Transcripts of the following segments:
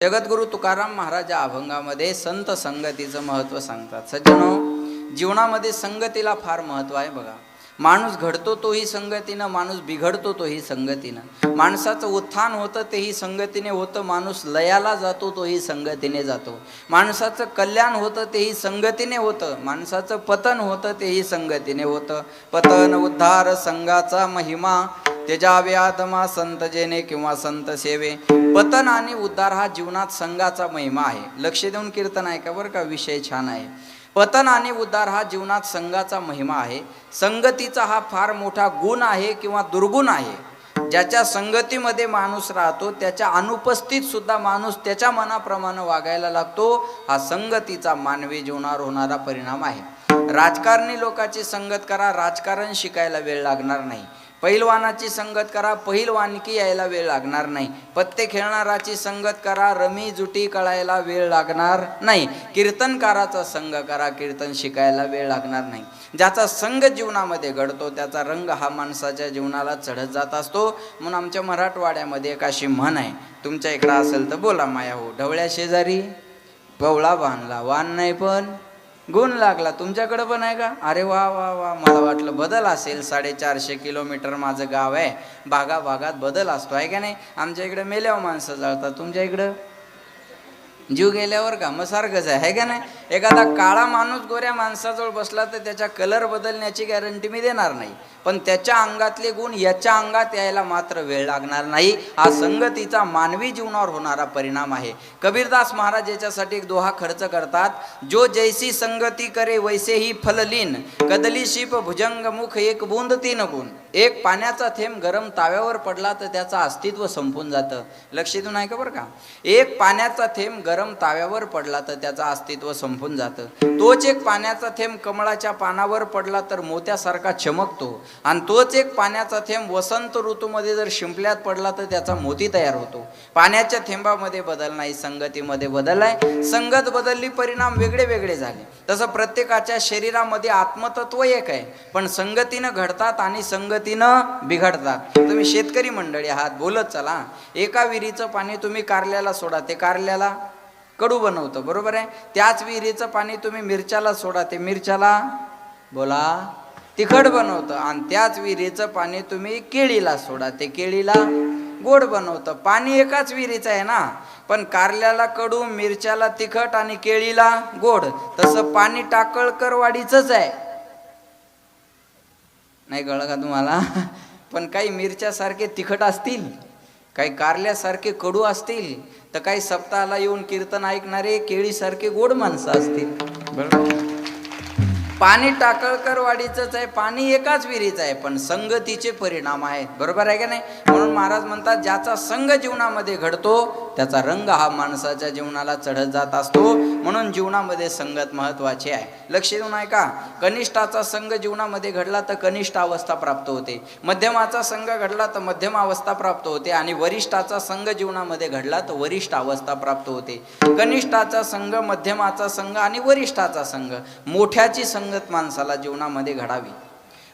जगद्गुरु तुकाराम महाराज या अभंगामध्ये संत संगतीचं महत्त्व सांगतात. सज्जनो, जीवनामध्ये संगतीला फार महत्त्व आहे. बघा, माणूस घडतो तोही संगतीनं, माणूस बिघडतो तोही संगतीनं, माणसाचं उत्थान होतं तेही संगतीने होतं, माणूस लयाला जातो तोही संगतीने जातो, माणसाचं कल्याण होतं तेही संगतीने होतं, माणसाचं पतन होतं तेही संगतीने होतं. पतन उद्धार संघाचा महिमा, तेजावे आत्मा संत जेने किंवा संत सेवे. पतन आणि उद्धार हा जीवनात संघाचा महिमा आहे. लक्ष देऊन कीर्तन आहे का बरं का, विषय छान आहे. पतन आणि उद्धार हा जीवनात संघाचा महिमा आहे. संगतीचा हा फार मोठा गुण आहे किंवा दुर्गुण आहे. ज्याच्या संगतीमध्ये माणूस राहतो त्याच्या अनुपस्थित सुद्धा माणूस त्याच्या मनाप्रमाणे वागायला लागतो. हा संगतीचा मानवी जीवनावर होणारा परिणाम आहे. राजकारणी लोकांची संगत करा, राजकारण शिकायला वेळ लागणार नाही. पहिलवानाची संगत करा, पहिलवानकी यायला वेळ लागणार नाही. पत्ते खेळणाराची संगत करा, रमी जुटी कळायला वेळ लागणार नाही. कीर्तनकाराचा संग करा, कीर्तन शिकायला वेळ लागणार नाही. ज्याचा संग जीवनामध्ये घडतो त्याचा रंग हा माणसाच्या जीवनाला चढत जात असतो. म्हणून आमच्या मराठवाड्यामध्ये एक अशी म्हण आहे, तुमच्या इकडं असेल तर बोला माया हो. ढवळ्या शेजारी पवळा बांधला, वान नाही पण गुण लागला. तुमच्याकडं पण आहे का? अरे वा वा वा, मला वाटलं बदल असेल. 450 किलोमीटर माझं गाव आहे, भागाभागात बदल असतो आहे का नाही. आमच्या इकडं मेल्यावर माणसं जळतात, तुमच्या इकडं जीव गेल्यावर का मग सारखंच आहे का नाही. एखादा काळा माणूस गोऱ्या माणसाजवळ बसला तर त्याच्या कलर बदलण्याची गॅरंटी मी देणार नाही, पण त्याच्या अंगातले गुण याच्या अंगात यायला मात्र वेळ लागणार नाही. हा संगतीचा मानवी जीवनावर होणारा परिणाम आहे. कबीरदास महाराज याच्यासाठी एक दोहा खर्च करतात. जो जैसी संगती करे वैसे ही फललीन, कदली शिप भुजंग मुख एक बूंद तीन गुण. एक पाण्याचा थेंब गरम ताव्यावर पडला तर त्याचं अस्तित्व संपून जातं. लक्ष देऊन आहे का बरं का. एक पाण्याचा थेंब गरम ताव्यावर पडला तर त्याचं अस्तित्व संपून जातं. तोच एक पाण्याचा थेंब कमळाच्या पानावर पडला तर मोत्यासारखा चमकतो, आणि तोच एक पाण्याचा थेंब वसंत ऋतूमध्ये जर शिंपल्यात पडला तर त्याचा मोती तयार होतो. पाण्याच्या थेंबामध्ये बदल नाही, संगतीमध्ये बदल आहे. संगत बदलली, परिणाम वेगळे वेगळे झाले. तसं प्रत्येकाच्या शरीरामध्ये आत्मतत्व एक आहे, पण संगतीनं घडतात आणि संगतीनं बिघडतात. तुम्ही शेतकरी मंडळी आहात, बोलत चला. एका विहिरीचं पाणी तुम्ही कारल्याला सोडा, ते कारल्याला कडू बनवतं, बरोबर आहे. त्याच विहिरीचं पाणी तुम्ही मिरच्याला सोडा, ते मिरच्याला बोला तिखट बनवतं. आणि त्याच विहिरीचं पाणी तुम्ही केळीला सोडा, ते केळीला गोड बनवतं. पाणी एकाच विहिरीचं आहे ना, पण कारल्याला कडू, मिरच्याला तिखट आणि केळीला गोड. तसं पाणी टाकळकरवाडीचंच आहे. नाही कळलं का तुम्हाला. पण काही मिरच्यासारखे तिखट असतील, काही कारल्यासारखे कडू असतील, तर काही सप्ताहाला येऊन कीर्तन ऐकणारे केळीसारखे गोड माणसं असतील. बरोबर. पाणी टाकळकरवाडीचंच आहे, पाणी एकाच विहिरीचं आहे, पण संगतीचे परिणाम आहेत. बरोबर आहे का नाही. म्हणून महाराज म्हणतात, ज्याचा संग जीवनामध्ये घडतो त्याचा रंग हा माणसाच्या जीवनाला चढत जात असतो. म्हणून जीवनामध्ये संगत महत्वाची आहे. लक्ष देऊन आहे का. कनिष्ठाचा संघ जीवनामध्ये घडला तर कनिष्ठ अवस्था प्राप्त होते, मध्यमाचा संघ घडला तर मध्यम अवस्था प्राप्त होते, आणि वरिष्ठाचा संघ जीवनामध्ये घडला तर वरिष्ठ अवस्था प्राप्त होते. कनिष्ठाचा संघ, मध्यमाचा संघ आणि वरिष्ठाचा संघ, मोठ्याची संगत माणसाला जीवनामध्ये घडावी.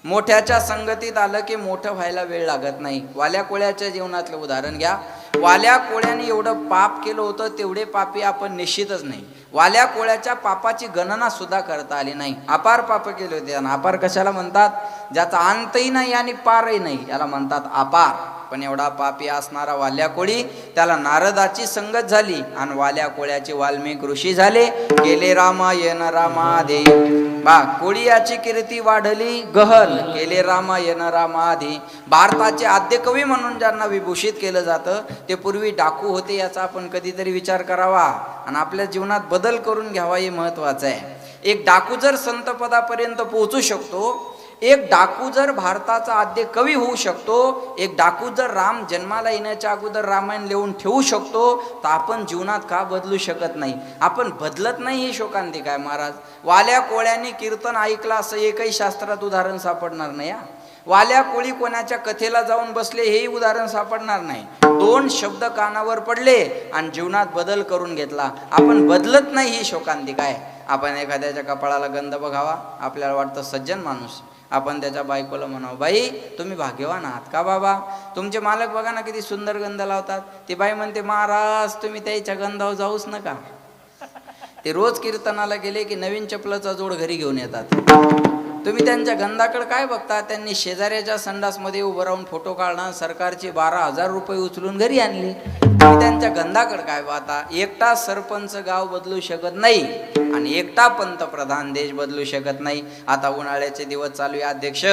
मोठ्याच्या संगतीत आलं की मोठं व्हायला वेळ लागत नाही. वाल्या कोळ्याच्या जीवनातलं उदाहरण घ्या. वाल्या कोळ्याने एवढं पाप केलं होतं, तेवढे पापी आपण निश्चितच नाही. वाल्या कोळ्याच्या पापाची गणना सुद्धा करता आली नाही. अपार पाप केले होते. आणि अपार कशाला म्हणतात? ज्याचा अंतही नाही आणि पारही नाही, याला म्हणतात अपार. पण एवढा पापी असणारा वाल्या कोळी, त्याला नारदाची संगत झाली आणि वाल्या कोळ्याचे वाल्मिक ऋषी झाले. केले रामायण रामाधे बा, कोळी याची कीर्ती वाढली गहल. केले रामायण रामाधे. भारताचे आद्य कवी म्हणून ज्यांना विभूषित केलं जातं ते पूर्वी डाकू होते. याचा आपण कधीतरी विचार करावा आणि आपल्या जीवनात बदल करून घ्यावा, हे महत्वाचं आहे. एक डाकू जर संतपदापर्यंत पोहोचू शकतो, एक डाकू जर भारताचा आद्य कवी होऊ शकतो, एक डाकू जर राम जन्माला येण्याच्या अगोदर रामायण लिहून ठेवू शकतो, तर आपण जीवनात का बदलू शकत नाही? आपण बदलत नाही, ही शोकांतिका आहे महाराज. वाल्या कोळ्यांनी कीर्तन ऐकलं असं एकही शास्त्रात उदाहरण सापडणार नाही. वाल्या कोळी कोणाच्या कथेला जाऊन बसले हेही उदाहरण सापडणार नाही. 2 शब्द कानावर पडले आणि जीवनात बदल करून घेतला. आपण बदलत नाही, ही शोकांतिका आहे. आपण एखाद्याच्या कपाळाला गंध बघावा, आपल्याला वाटतं सज्जन माणूस, आपण त्याच्या बायकोला म्हणावं, बाई तुम्ही भाग्यवान आहात का बाबा, तुमचे मालक बघा ना किती सुंदर गंध लावतात. ती बाई म्हणते, महाराज तुम्ही त्याच्या गंधावर जाऊच नका. ते रोज कीर्तनाला गेले की नवीन चपलाचा जोड घरी घेऊन येतात. तुम्ही त्यांच्या गंधाकडे काय बघता, त्यांनी शेजाऱ्याच्या संडासमध्ये उभं राहून फोटो काढणं, सरकारचे 12,000 रुपये उचलून घरी आणले. तुम्ही त्यांच्या गंधाकडे काय पाहता. एकटा सरपंच गाव बदलू शकत नाही आणि एकटा पंतप्रधान देश बदलू शकत नाही. आता उन्हाळ्याचे दिवस चालू आहे अध्यक्ष,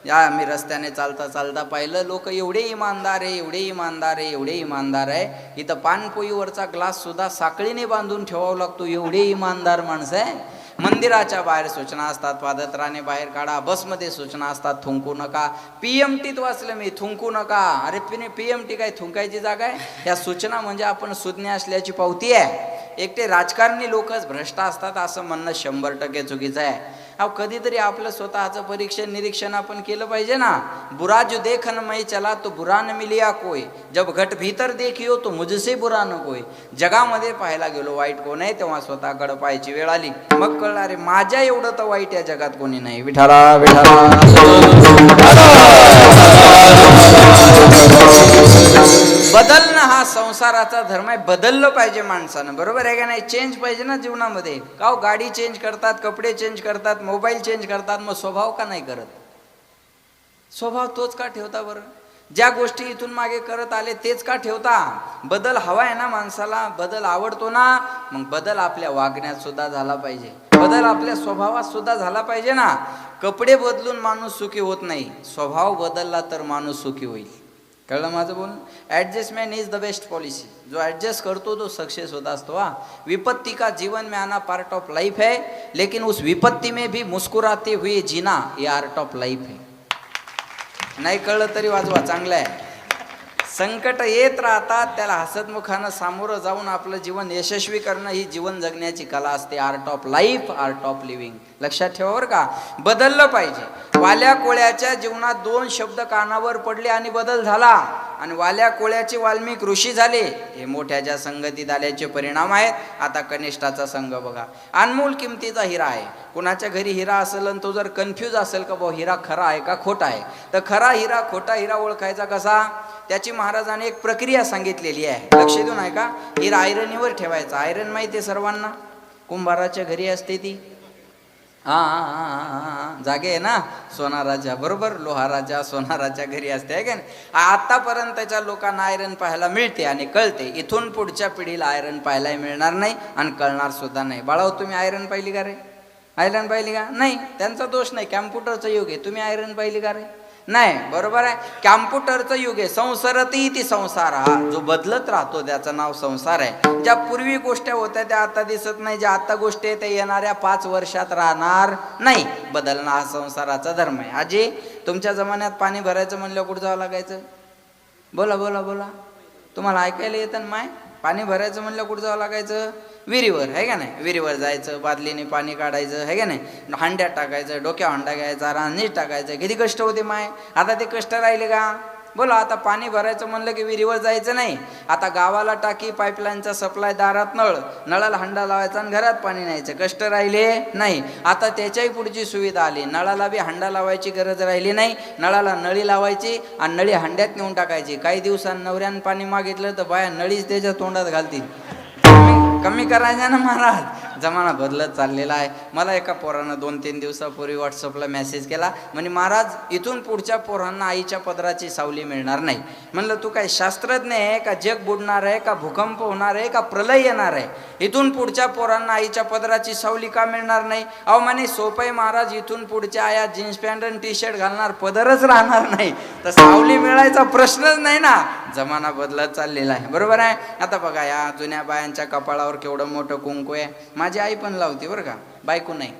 या आम्ही रस्त्याने चालता चालता पाहिलं, लोक एवढे इमानदार आहे, एवढे इमानदार आहे, एवढे इमानदार आहे. इथं पानपोईवरचा ग्लास सुद्धा साखळीने बांधून ठेवावा लागतो, एवढे इमानदार माणसं आहे. मंदिराच्या बाहेर सूचना असतात, पादत्राणे बाहेर काढा. बसमध्ये सूचना असतात, थुंकू नका. PMTत वाचलं मी, थुंकू नका. अरे PMT काय थुंकायची जागा आहे? या सूचना म्हणजे आपण सुज्ञ असल्याची पावती आहे. एकटे राजकारणी लोकच भ्रष्ट असतात असं म्हणणं 100% चुकीचं आहे. अहो कधीतरी आपलं स्वतःचं परीक्षण निरीक्षण आपण केलं पाहिजे ना. बुरा जो देखन मैं चला तो बुरा न मिलिया कोई, जब घट भीतर देखियो तो मुझसे बुरा न कोई. जगामध्ये पाहायला गेलो वाईट कोण आहे, तेव्हा स्वतःकडे पाहायची वेळ आली, मग कळलं अरे माझ्या एवढं तर वाईट या जगात कोणी नाही. विठाला विठाला. बदलणं हा संसाराचा धर्म आहे. बदललं पाहिजे माणसानं, बरोबर आहे का नाही. चेंज पाहिजे ना जीवनामध्ये. का हो, गाडी चेंज करतात, कपडे चेंज करतात, मोबाईल चेंज करतात, मग स्वभाव का नाही करत. स्वभाव तोच का ठेवता बरं. ज्या गोष्टी इथून मागे करत आले तेच का ठेवता. बदल हवा आहे ना माणसाला, बदल आवडतो ना. मग बदल आपल्या वागण्यात सुद्धा झाला पाहिजे, बदल आपल्या स्वभावात सुद्धा झाला पाहिजे ना. कपडे बदलून माणूस सुखी होत नाही, स्वभाव बदलला तर माणूस सुखी होईल. कळलं माझं बोलणं. Adjustment is the best policy. जो ॲडजस्ट करतो तो सक्सेस होता असतो. विपत्ति का जीवन में आना पार्ट ऑफ लाइफ है, लेकिन उस विपत्ति में भी मुस्कुराते हुए जीना ये आर्ट ऑफ लाइफ है. नाही कळलं तरी वाजवा, चांगलं आहे. संकट येत राहतात, त्याला हसतमुखानं सामोरं जाऊन आपलं जीवन यशस्वी करणं ही जीवन जगण्याची कला असते. Art of life, art of living. लक्षात ठेवा बरं का. बदललं पाहिजे. वाल्या कोळ्याच्या जीवनात 2 शब्द कानावर पडले आणि बदल झाला. आणि वाल्या कोळ्याचे वाल्मिक ऋषी झाले. हे मोठ्याच्या संगतीत आल्याचे परिणाम आहेत. आता कनिष्ठाचा संघ बघा, अनमोल किमतीचा हिरा आहे. कुणाच्या घरी हिरा असेल आणि तो जर कन्फ्यूज असेल का भाऊ हिरा खरा आहे का खोटा आहे, तर खरा हिरा खोटा हिरा ओळखायचा कसा, त्याची महाराजांनी एक प्रक्रिया सांगितलेली आहे. लक्ष देऊन आहे का. हिरा आयरनीवर ठेवायचा. आयरन माहिती आहे सर्वांना, कुंभाराच्या घरी असते ती. जागे आहे ना सोनाराच्या, बरोबर. लोहाराच्या सोनाराच्या घरी असते आहे का नाही. आतापर्यंतच्या लोकांना आयरन पाहायला मिळते आणि कळते. इथून पुढच्या पिढीला आयरन पाहायला मिळणार नाही आणि कळणार सुद्धा नाही. बाळाओ तुम्ही आयरन पाहिली का रे. आयरन पाहिली का नाही. त्यांचा दोष नाही, कॅम्प्युटरचं युग आहे. तुम्ही आयरन पाहिली का रे. नाही, बरोबर आहे. कॅम्प्युटरचं युग आहे. संसारती ती संसार. हा जो बदलत राहतो त्याचं नाव संसार आहे. ज्या पूर्वी गोष्टी होत्या त्या आता दिसत नाही, ज्या आता गोष्टी आहेत त्या येणाऱ्या 5 वर्षात राहणार नाही. बदलणं हा संसाराचा धर्म आहे. आजी तुमच्या जमान्यात पाणी भरायचं म्हणलं कुठं जावं लागायचं. बोला बोला बोला, तुम्हाला ऐकायला येतं माय. पाणी भरायचं म्हणलं कुठं जावं लागायचं. विहिरीवर आहे का नाही. विहिरीवर जायचं, बादलीने पाणी काढायचं आहे का नाही. हांड्यात टाकायचं, डोक्या हांडा घ्यायचा, रांजणीत टाकायचं. किती कष्ट होते माय. आता ते कष्ट राहिले का. बोला. आता पाणी भरायचं म्हणलं की विहिरीवर जायचं नाही. आता गावाला टाकी, पाईपलाईनचा सप्लाय, दारात नळ, नळाला हंडा लावायचा आणि घरात पाणी न्यायचं. कष्ट राहिले नाही. आता त्याच्याही पुढची सुविधा आली. नळाला बी हंडा लावायची गरज राहिली नाही. नळाला नळी लावायची आणि नळी हंड्यात नेऊन टाकायची. काही दिवसांनी नवऱ्यानं पाणी मागितलं तर बाया नळीच त्याच्या तोंडात घालतील. कमी करायचं ना महाराज. जमाना बदलत चाललेला आहे. मला एका पोरानं 2-3 दिवसापूर्वी व्हॉट्सअपला मेसेज केला, म्हणे महाराज इथून पुढच्या पोरांना आईच्या पदराची सावली मिळणार नाही. म्हणलं तू काय शास्त्रज्ञ आहे का, जग बुडणार आहे का, भूकंप होणार आहे का, प्रलय येणार आहे. इथून पुढच्या पोरांना आईच्या पदराची सावली का मिळणार नाही. अहो म्हणे सोपं आहे महाराज, इथून पुढच्या आया जीन्स पॅन्ट आणि टी-शर्ट घालणार, पदरच राहणार नाही, तर सावली मिळायचा प्रश्नच नाही ना. जमाना बदलत चाललेला आहे, बरोबर आहे. आता बघा या जुन्या बायांच्या कपाळावर केवढं मोठं कुंकू आहे. माझी आई पण लावते बरं का, बायको नाही.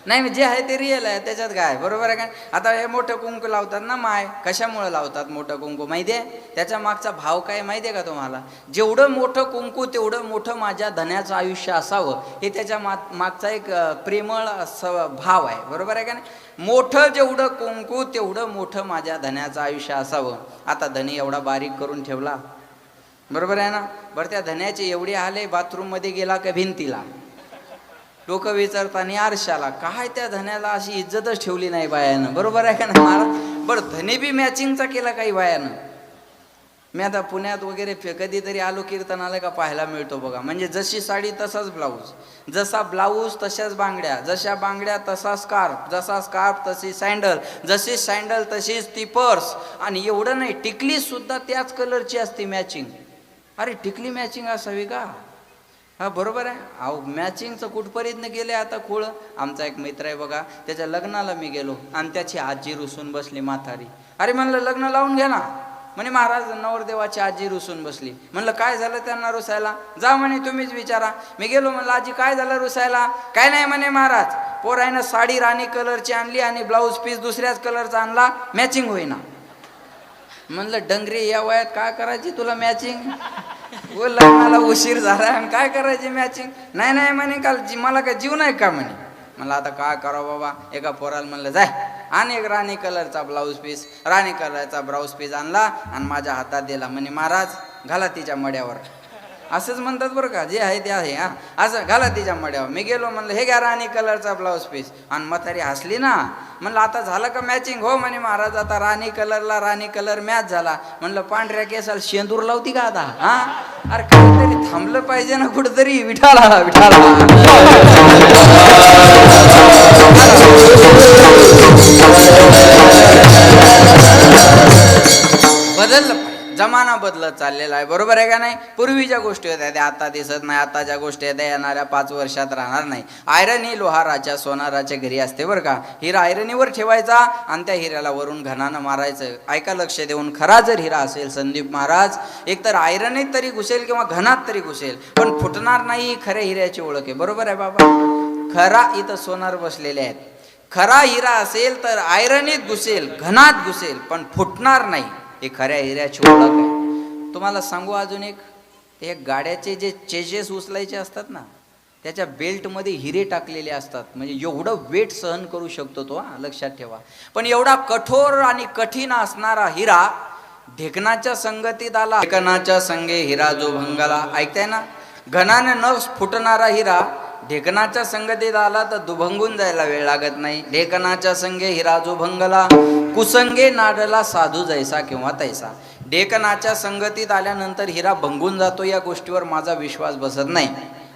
नाही जे आहे ते रिअल आहे, त्याच्यात काय, बरोबर आहे का. आता हे मोठं कुंकू लावतात ना माय, कशामुळे लावतात मोठं कुंकू माहिती आहे. त्याच्या मागचा भाव काय माहिती आहे का तुम्हाला. जेवढं मोठं कुंकू तेवढं मोठं माझ्या धन्याचं आयुष्य असावं, हे त्याच्या मागचा एक प्रेमळ भाव आहे, बरोबर आहे का नाही. मोठं जेवढं कुंकू तेवढं मोठं माझ्या धन्याचं आयुष्य असावं. आता धनी एवढा बारीक करून ठेवला, बरोबर आहे ना. बरं त्या धन्याची एवढी हाल आहे, बाथरूममध्ये गेला का भिंतीला, लोक विचारताना आरशाला काय त्या धन्याला अशी इज्जतच ठेवली नाही बायानं, बरोबर आहे का नाही महाराज? बरं धने बी मॅचिंगचा केला काही बायानं. मी आता पुण्यात वगैरे कधीतरी आलो कीर्तनाला का पाहायला मिळतो बघा, म्हणजे जशी साडी तसाच ब्लाऊज, जसा ब्लाऊज तशाच बांगड्या, जशा बांगड्या तसा स्कार्फ, जसा स्कार्फ तशी सँडल, जशी सँडल तशीच ती पर्स. आणि एवढं नाही, टिकली सुद्धा त्याच कलरची असते मॅचिंग. अरे टिकली मॅचिंग असावी का? हा बरोबर आहे. अहो मॅचिंगचं कुठपर्यंत गेले आता खोळ. आमचा एक मित्र आहे बघा, त्याच्या लग्नाला मी गेलो आणि त्याची आजी रुसून बसली म्हातारी. अरे म्हणलं लग्न लावून घ्या ना. म्हणे महाराज नवरदेवाची आजी रुसून बसली. म्हणलं काय झालं त्यांना रुसायला? जा म्हणे तुम्हीच विचारा. मी गेलो, म्हणलं आजी काय झालं रुसायला? काय नाही म्हणे महाराज, पोरायनं साडी राणी कलरची आणली आणि ब्लाऊज पीस दुसऱ्याच कलरचा आणला, मॅचिंग होईना. म्हणलं डंगरी या वयात काय करायची तुला मॅचिंग? व लग्नाला उशीर झाला आणि काय करायची मॅचिंग? नाही नाही म्हणे काल मला काय जीव नाही का म्हणे. मला आता काय करावं बाबा. एका पोराला म्हणलं जाय आणि एक राणी कलरचा ब्लाऊज पीस, राणी कलरचा ब्लाऊज पीस आणला आणि माझ्या हातात दिला. म्हणे महाराज घाला तिच्या मड्यावर. असंच म्हणतात बरं का, जे आहे ते आहे. हा असं घाला तिच्या मड्यावर. मी गेलो, म्हणलं हे घ्या राणी कलरचा ब्लाऊज पीस. आणि म्हातारी हसली ना. म्हणलं आता झालं का मॅचिंग? हो म्हणे महाराज आता राणी कलरला राणी कलर मॅच झाला. म्हणलं पांढऱ्या केसाला शेंदूर लावती का आता? हा अरे काहीतरी थांबलं पाहिजे ना कुठंतरी. विठाला विठाला बदललं पाहिजे. जमाना बदलत चाललेला आहे, बरोबर आहे का नाही? पूर्वीच्या गोष्टी होत्या त्या आता दिसत नाही. आताच्या गोष्टी त्या येणाऱ्या 5 वर्षात राहणार नाही. आयरन ही लोहाराच्या सोनाराच्या घरी असते बरं का. हिरा आयरनीवर ठेवायचा आणि त्या हिऱ्याला वरून घणानं मारायचं. ऐका लक्ष देऊन, खरा जर हिरा असेल संदीप महाराज, एकतर आयरनीत तरी घुसेल किंवा घनात तरी घुसेल, पण फुटणार नाही. खऱ्या हिऱ्याची ओळख आहे, बरोबर आहे बाबा. खरा इथं सोनार बसलेले आहेत. खरा हिरा असेल तर आयरनीत घुसेल, घनात घुसेल, पण फुटणार नाही. हे खऱ्या हिऱ्याची ओळख आहे. तुम्हाला सांगू अजून एक गाड्याचे जे चेजेस उचलायचे असतात ना, त्याच्या बेल्टमध्ये हिरे टाकलेले असतात. म्हणजे एवढं वेट सहन करू शकतो तो, लक्षात ठेवा. पण एवढा कठोर आणि कठीण असणारा हिरा ढेकणाच्या संगतीत आला. ढेकणाच्या संगे हिरा जो भंगाला, ऐकताय ना? घनाने न फुटणारा हिरा ढेकणाच्या संगतीत आला तर दुभंगून जायला वेळ लागत नाही. ढेकणाच्या संगे हिरा जो भंगला, कुसंगे नाडला साधू जैसा किंवा तैसा. ढेकणाच्या संगतीत आल्यानंतर हिरा भंगून जातो, या गोष्टीवर माझा विश्वास बसत नाही.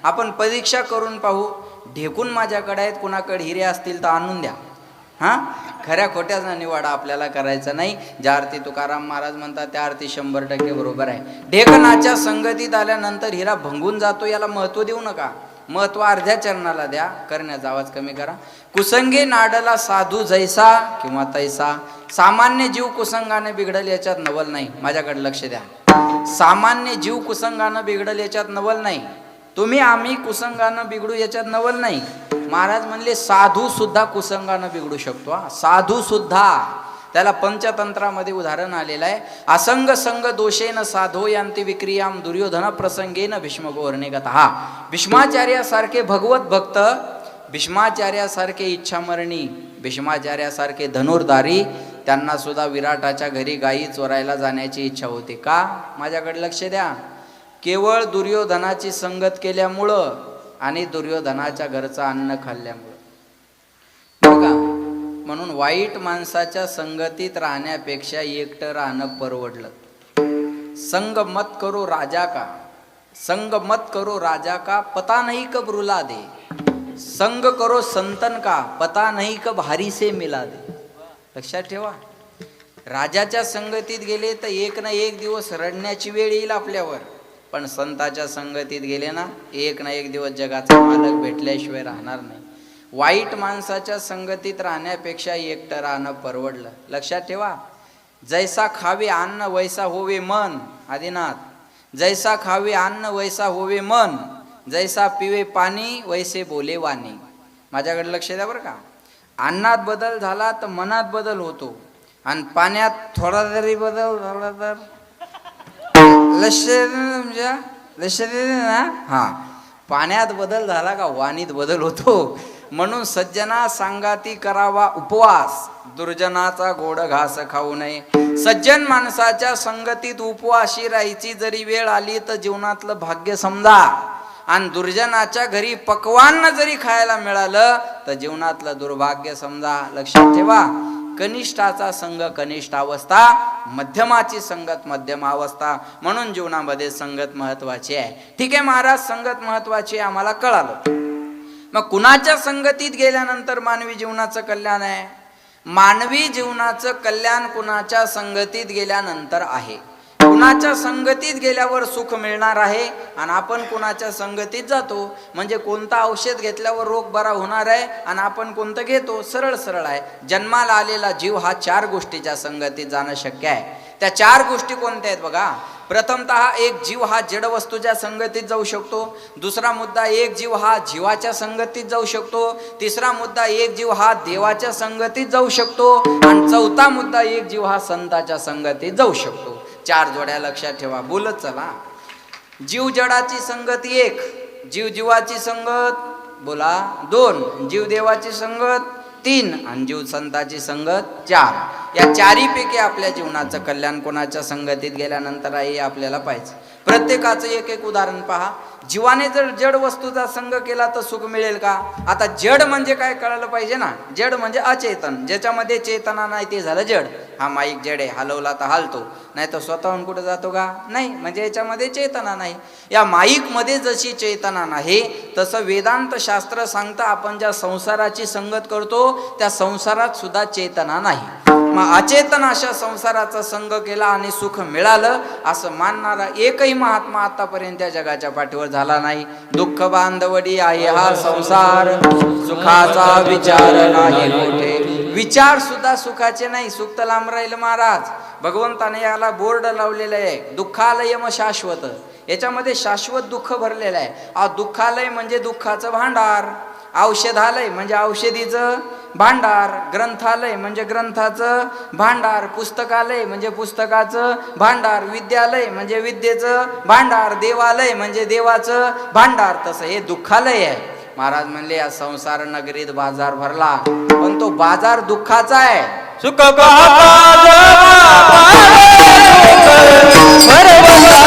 आपण परीक्षा करून पाहू. ढेकून माझ्याकडे आहेत, कुणाकडे हिरे असतील तर आणून द्या. हां खऱ्या खोट्याचा निवाडा आपल्याला करायचा नाही. ज्या अर्थी तुकाराम महाराज म्हणतात त्या अर्थी 100% बरोबर आहे. ढेकणाच्या संगतीत आल्यानंतर हिरा भंगून जातो, याला महत्त्व देऊ नका. महत्व अर्ध्या चरणाला द्या. करण्याचा आवाज कमी करा. कुसंगे नाडला साधू जैसा किंवा तैसा. सामान्य जीव कुसंगाने बिघडल याच्यात नवल नाही. माझ्याकडे लक्ष द्या. सामान्य जीव कुसंगानं बिघडल याच्यात नवल नाही. तुम्ही आम्ही कुसंगानं बिघडू याच्यात नवल नाही. महाराज म्हणले साधू सुद्धा कुसंगानं बिघडू शकतो. साधू सुद्धा. त्याला पंचतंत्रामध्ये उदाहरण आलेलं आहे. असंग संग दोषेन साधो यांती विक्रियाम दुर्योधन प्रसंगेन भीष्मगोर्णेगतः. भीष्माचार्यासारखे भगवत भक्त, भीष्माचार्यासारखे इच्छामरणी, भीष्माचार्यासारखे धनुर्धारी, त्यांना सुद्धा विराटाच्या घरी गायी चोरायला जाण्याची इच्छा होती. का? माझ्याकडे लक्ष द्या. केवळ दुर्योधनाची संगत केल्यामुळं आणि दुर्योधनाच्या घरचं अन्न खाल्ल्यामुळं. बघा, म्हणून वाईट माणसाच्या संगतीत राहण्यापेक्षा एकटं राहणं परवडलं. संग मत करो राजा का, संग मत करो राजा का, पता नहीं कब रुला दे. संग करो संतन का, पता नहीं कब हारी से मिला दे. लक्षात ठेवा. राजाच्या संगतीत गेले तर एक ना एक दिवस रडण्याची वेळ येईल आपल्यावर. पण संताच्या संगतीत गेले ना, एक ना एक दिवस जगाचा मालक भेटल्याशिवाय राहणार नाही. वाईट माणसाच्या संगतीत राहण्यापेक्षा एकटं राहणं परवडलं. लक्षात ठेवा. जैसा खावे अन्न वैसा होवे मन. आदिनाथ. जैसा खावे अन्न वैसा होवे मन, जैसा पिवे पाणी वैसे बोले वाणी. माझ्याकडे लक्ष द्या बरं का. अन्नात बदल झाला तर मनात बदल होतो, आणि पाण्यात थोडा जरी बदल झाला तर लक्ष दे ना. हां, पाण्यात बदल झाला का वाणीत बदल होतो. म्हणून सज्जना सांगाती करावा उपवास, दुर्जनाचा गोड घास खाऊ नये. सज्जन माणसाच्या संगतीत उपवाशी राहायची जरी वेळ आली तर जीवनातलं भाग्य समजा. आणि दुर्जनाच्या घरी पक्वान्न जरी खायला मिळालं तर जीवनातलं दुर्भाग्य समजा. लक्षात ठेवा, कनिष्ठाचा संग कनिष्ठ अवस्था, मध्यमाची संगत मध्यम अवस्था. म्हणून जीवनामध्ये संगत महत्वाची आहे. ठीक आहे महाराज, संगत महत्वाची आहे आम्हाला कळालं. मग कुणाच्या संगतीत गेल्यानंतर मानवी जीवनाचं कल्याण आहे? मानवी जीवनाचं कल्याण कुणाच्या संगतीत गेल्यानंतर आहे. कुणाच्या संगतीत गेल्यावर सुख मिळणार आहे. आणि आपण कुणाच्या संगतीत जातो म्हणजे कोणता औषध घेतल्यावर रोग बरा होणार आहे आणि आपण कोणतं घेतो? सरळ सरळ आहे. जन्माला आलेला जीव हा 4 गोष्टीच्या संगतीत जाणं शक्य आहे. त्या 4 गोष्टी कोणत्या आहेत बघा. प्रथमतः एक जीव हा जड वस्तूच्या संगतीत जाऊ शकतो. दुसरा मुद्दा, एक जीव हा जीवाच्या संगतीत जाऊ शकतो. तिसरा मुद्दा, एक जीव हा देवाच्या संगतीत जाऊ शकतो. आणि चौथा मुद्दा, एक जीव हा संताच्या संगतीत जाऊ शकतो. 4 जोड्या लक्षात ठेवा. बोलत चला. जीव जडाची संगत 1, जीव जीवाची संगत बोला 2, जीव देवाची संगत 3 आणि जीव संताची संगत 4. या 4 पैकी आपल्या जीवनाचं कल्याण कोणाच्या संगतीत गेल्यानंतर आहे हे आपल्याला पाहिजे. प्रत्येकाचं एक एक उदाहरण पहा. जीवाने जर जड वस्तूचा संग केला तर सुख मिळेल का? आता जड म्हणजे काय कळायला पाहिजे ना. जड म्हणजे अचेतन, ज्याच्यामध्ये चेतना नाही ते झालं जड. हा माईक जड आहे, हलवला तर हालतो, नाही तर स्वतःहून कुठं जातो का? नाही, म्हणजे याच्यामध्ये चेतना नाही. या माईक मध्ये जशी चेतना नाही तसं वेदांत शास्त्र सांगतं आपण ज्या संसाराची संगत करतो त्या संसारात सुद्धा चेतना नाही. मग अचेतन अशा संसाराचा संग केला आणि सुख मिळालं असं मानणारा एकही महात्मा आतापर्यंत त्या जगाच्या पाठीवर झाला नाही. दुःख बांधवडी आहे हा संसार, सुखाचा विचार नाही मोठे. विचार सुद्धा सुखाचे नाही. सुख तर लांब राहिलं महाराज. भगवंताने याला बोर्ड लावलेलं आहे, दुःखालय म शाश्वत. याच्यामध्ये शाश्वत दुःख भरलेलं आहे. दुःखालय म्हणजे दुःखाचं भांडार, औषधालय म्हणजे औषधीचं भांडार, ग्रंथालय म्हणजे ग्रंथाचं भांडार, पुस्तकालय म्हणजे पुस्तकाचं भांडार, विद्यालय म्हणजे विद्येचं भांडार, देवालय म्हणजे देवाचं भांडार. तसं हे दुःखालय आहे. महाराज म्हणले या संसार नगरीत बाजार भरला पण तो बाजार दुःखाचा आहे. सुख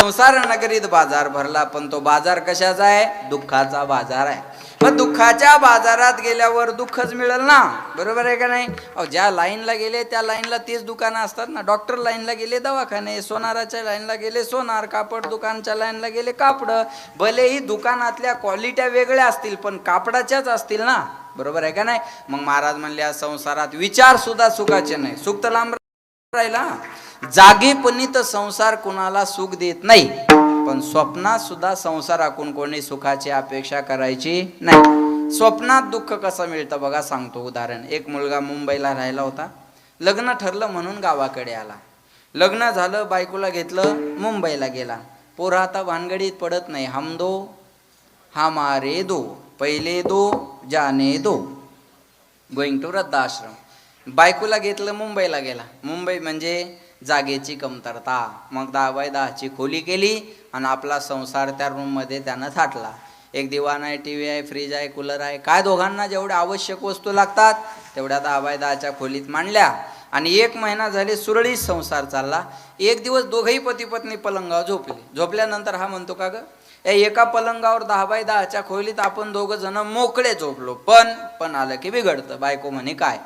संसार नगरीत बाजार भरला पण तो बाजार कशाचा आहे? दुःखाचा बाजार आहे. मग दुःखाच्या बाजारात गेल्यावर दुःखच मिळेल ना, बरोबर आहे का नाही? ज्या लाईनला गेले त्या लाईनला तेच दुकानं असतात ना. डॉक्टर लाईनला गेले दवाखाने, सोनाराच्या लाईनला गेले सोनार, कापड दुकानच्या लाईनला गेले कापड. भलेही दुकानातल्या क्वालिट्या वेगळ्या असतील पण कापडाच्याच असतील ना, बरोबर आहे का नाही? मग महाराज म्हणले या संसारात विचार सुद्धा सुखाचे नाही. सुख तर लांब राहिला. जागेपणी तर संसार कुणाला सुख देत नाही, पण स्वप्नात सुद्धा संसाराकडून कोणी सुखाची अपेक्षा करायची नाही. स्वप्नात दुःख कसं मिळतं बघा, सांगतो उदाहरण. एक मुलगा मुंबईला राहिला होता. लग्न ठरलं म्हणून गावाकडे आला. लग्न झालं, बायकोला घेतलं, मुंबईला गेला. पोरं आता भानगडीत पडत नाही. हम दो हमारे दो, पहिले दो जाने दो, गोइंग टू वृद्धाश्रम. बायकोला घेतलं, मुंबईला गेला. मुंबई म्हणजे जागेची कमतरता. मग 10x10ची खोली केली आणि आपला संसार त्या रूममध्ये त्यानं थाटला. एक दिवाण आहे, टी व्ही आहे, फ्रीज आहे, कूलर आहे, काय दोघांना जेवढ्या आवश्यक वस्तू लागतात तेवढ्या 10x10च्या खोलीत मांडल्या. आणि 1 महिना झाले सुरळीत संसार चालला. एक दिवस दोघंही पती पत्नी पलंगावर झोपले. झोपल्यानंतर हा म्हणतो का ग, एका पलंगावर 10x10च्या खोलीत आपण 2 जण मोकळे झोपलो, पण आलं की बिघडतं. बायको म्हणे काय?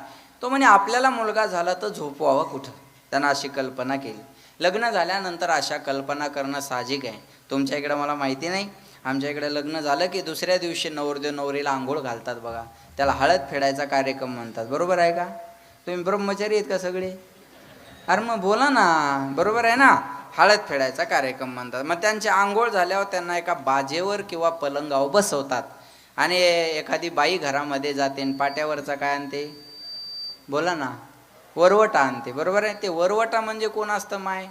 तो म्हणे आपल्याला मुलगा झाला तर झोपवावा कुठं. त्यानं अशी कल्पना केली. लग्न झाल्यानंतर अशा कल्पना करणं साहजिक आहे. तुमच्या इकडे मला माहिती नाही, आमच्या इकडे लग्न झालं की दुसऱ्या दिवशी नवरदेव नवरीला आंघोळ घालतात बघा. त्याला हळद फेडायचा कार्यक्रम म्हणतात, बरोबर आहे का? तुम्ही ब्रह्मचारी आहेत का सगळे? अरे मग बोला ना, बरोबर आहे ना? हळद फेडायचा कार्यक्रम म्हणतात. मग त्यांची आंघोळ झाल्यावर त्यांना एका बाजेवर किंवा पलंगावर बसवतात आणि एखादी बाई घरामध्ये जाते आणि पाट्यावरचा काय आणते? बोला ना, वरवटा आणते, बरोबर आहे? ते वरवटा म्हणजे कोण असतं? माय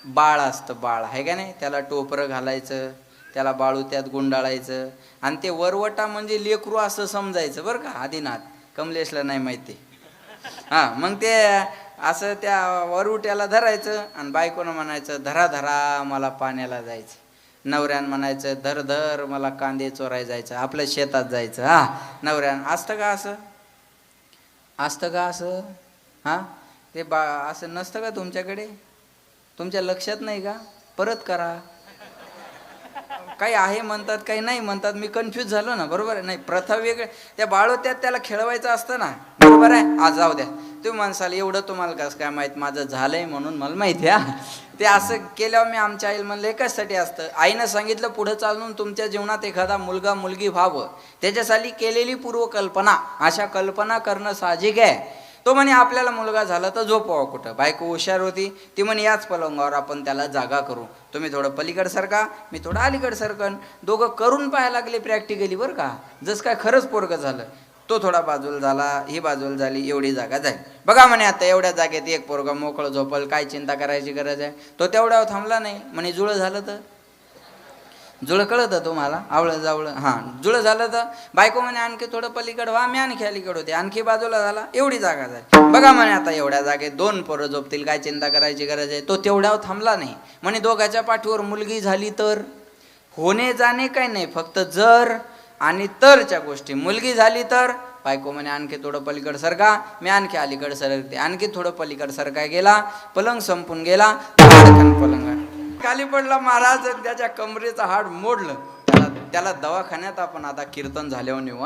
बाळ असतं, बाळ आहे का नाही? त्याला टोपरं घालायचं, त्याला बाळू त्यात गुंडाळायचं आणि ते वरवटा म्हणजे लेकरू असं समजायचं, बरं का? आदिनाथ कमलेशला नाही माहिती. हां, मग ते असं त्या वरवट्याला धरायचं आणि बायकोनं म्हणायचं धरा धरा मला पाण्याला जायचं. नवऱ्यानं म्हणायचं धर धर मला कांदे चोराय जायचं, आपल्या शेतात जायचं. हां, नवऱ्यानं असतं का असं? असतं का असं? हां, ते असं नसतं का तुमच्याकडे? तुमच्या लक्षात नाही का? परत करा. काही आहे म्हणतात, काही नाही म्हणतात. मी कन्फ्यूज झालो ना, बरोबर आहे. नाही, प्रथा वेगळ्या, त्या बाळोत्यात त्याला खेळवायचं असतं ना, बरोबर आहे. आज जाऊ द्या, तुम्ही म्हणसाल एवढं तुम्हाला कसं काय माहीत, माझं झालंय म्हणून मला माहिती आहे. ते असं केल्यावर मी आमच्या आईला म्हणलं एकाचसाठी असतं. आईनं सांगितलं पुढं चालून तुमच्या जीवनात एखादा मुलगा मुलगी व्हावं, त्याच्यासाठी केलेली पूर्वकल्पना, अशा कल्पना करणं साहजिक आहे. तो म्हणे आपल्याला मुलगा झाला तर झोपावं कुठं. बायको हुशार होती, ती म्हणे याच पलंगावर आपण त्याला जागा करू. तुम्ही थोडं पलीकड सरका, मी थोडं अलीकड सरकन. दोघं करून पाहायला लागले प्रॅक्टिकली, बरं का. जसं काय खरंच पोरगं झालं. तो थोडा बाजूला झाला, ही बाजूला झाली, एवढी जागा जाईल. बघा म्हणे आता एवढ्या जागेत एक पोरगा मोकळं झोपल, काय चिंता करायची गरज आहे. तो तेवढ्यावर थांबला नाही. म्हणे जुळं झालं तर, जुळं कळतं तुम्हाला, आवळं जावळं, हां जुळं झालं तर. बायको म्हणे आणखी थोडं पलीकडं व्हा, मी आणखी अलीकडं होते, आणखी बाजूला झाला, एवढी जागा जाईल. बघा म्हणे आता एवढ्या जागेत 2 पोरं झोपतील, काय चिंता करायची गरज आहे. तो तेवढ्यावर थांबला नाही. म्हणे दोघाच्या पाठीवर मुलगी झाली तर, होणे जाणे काय नाही, फक्त जर आणि तरच्या गोष्टी. मुलगी झाली तर, बायको म्हणे आणखी थोडं पलीकड सरका, मी आणखी अलीकड सरकते. आणखी थोडं पलीकड सरकाय गेला, पलंग संपून गेला, पलंग खाली पडला महाराज, त्याच्या कमरेचं हाड मोडलं. त्याला दवाखान्यात आपण आता कीर्तन झाल्यावर नेऊ.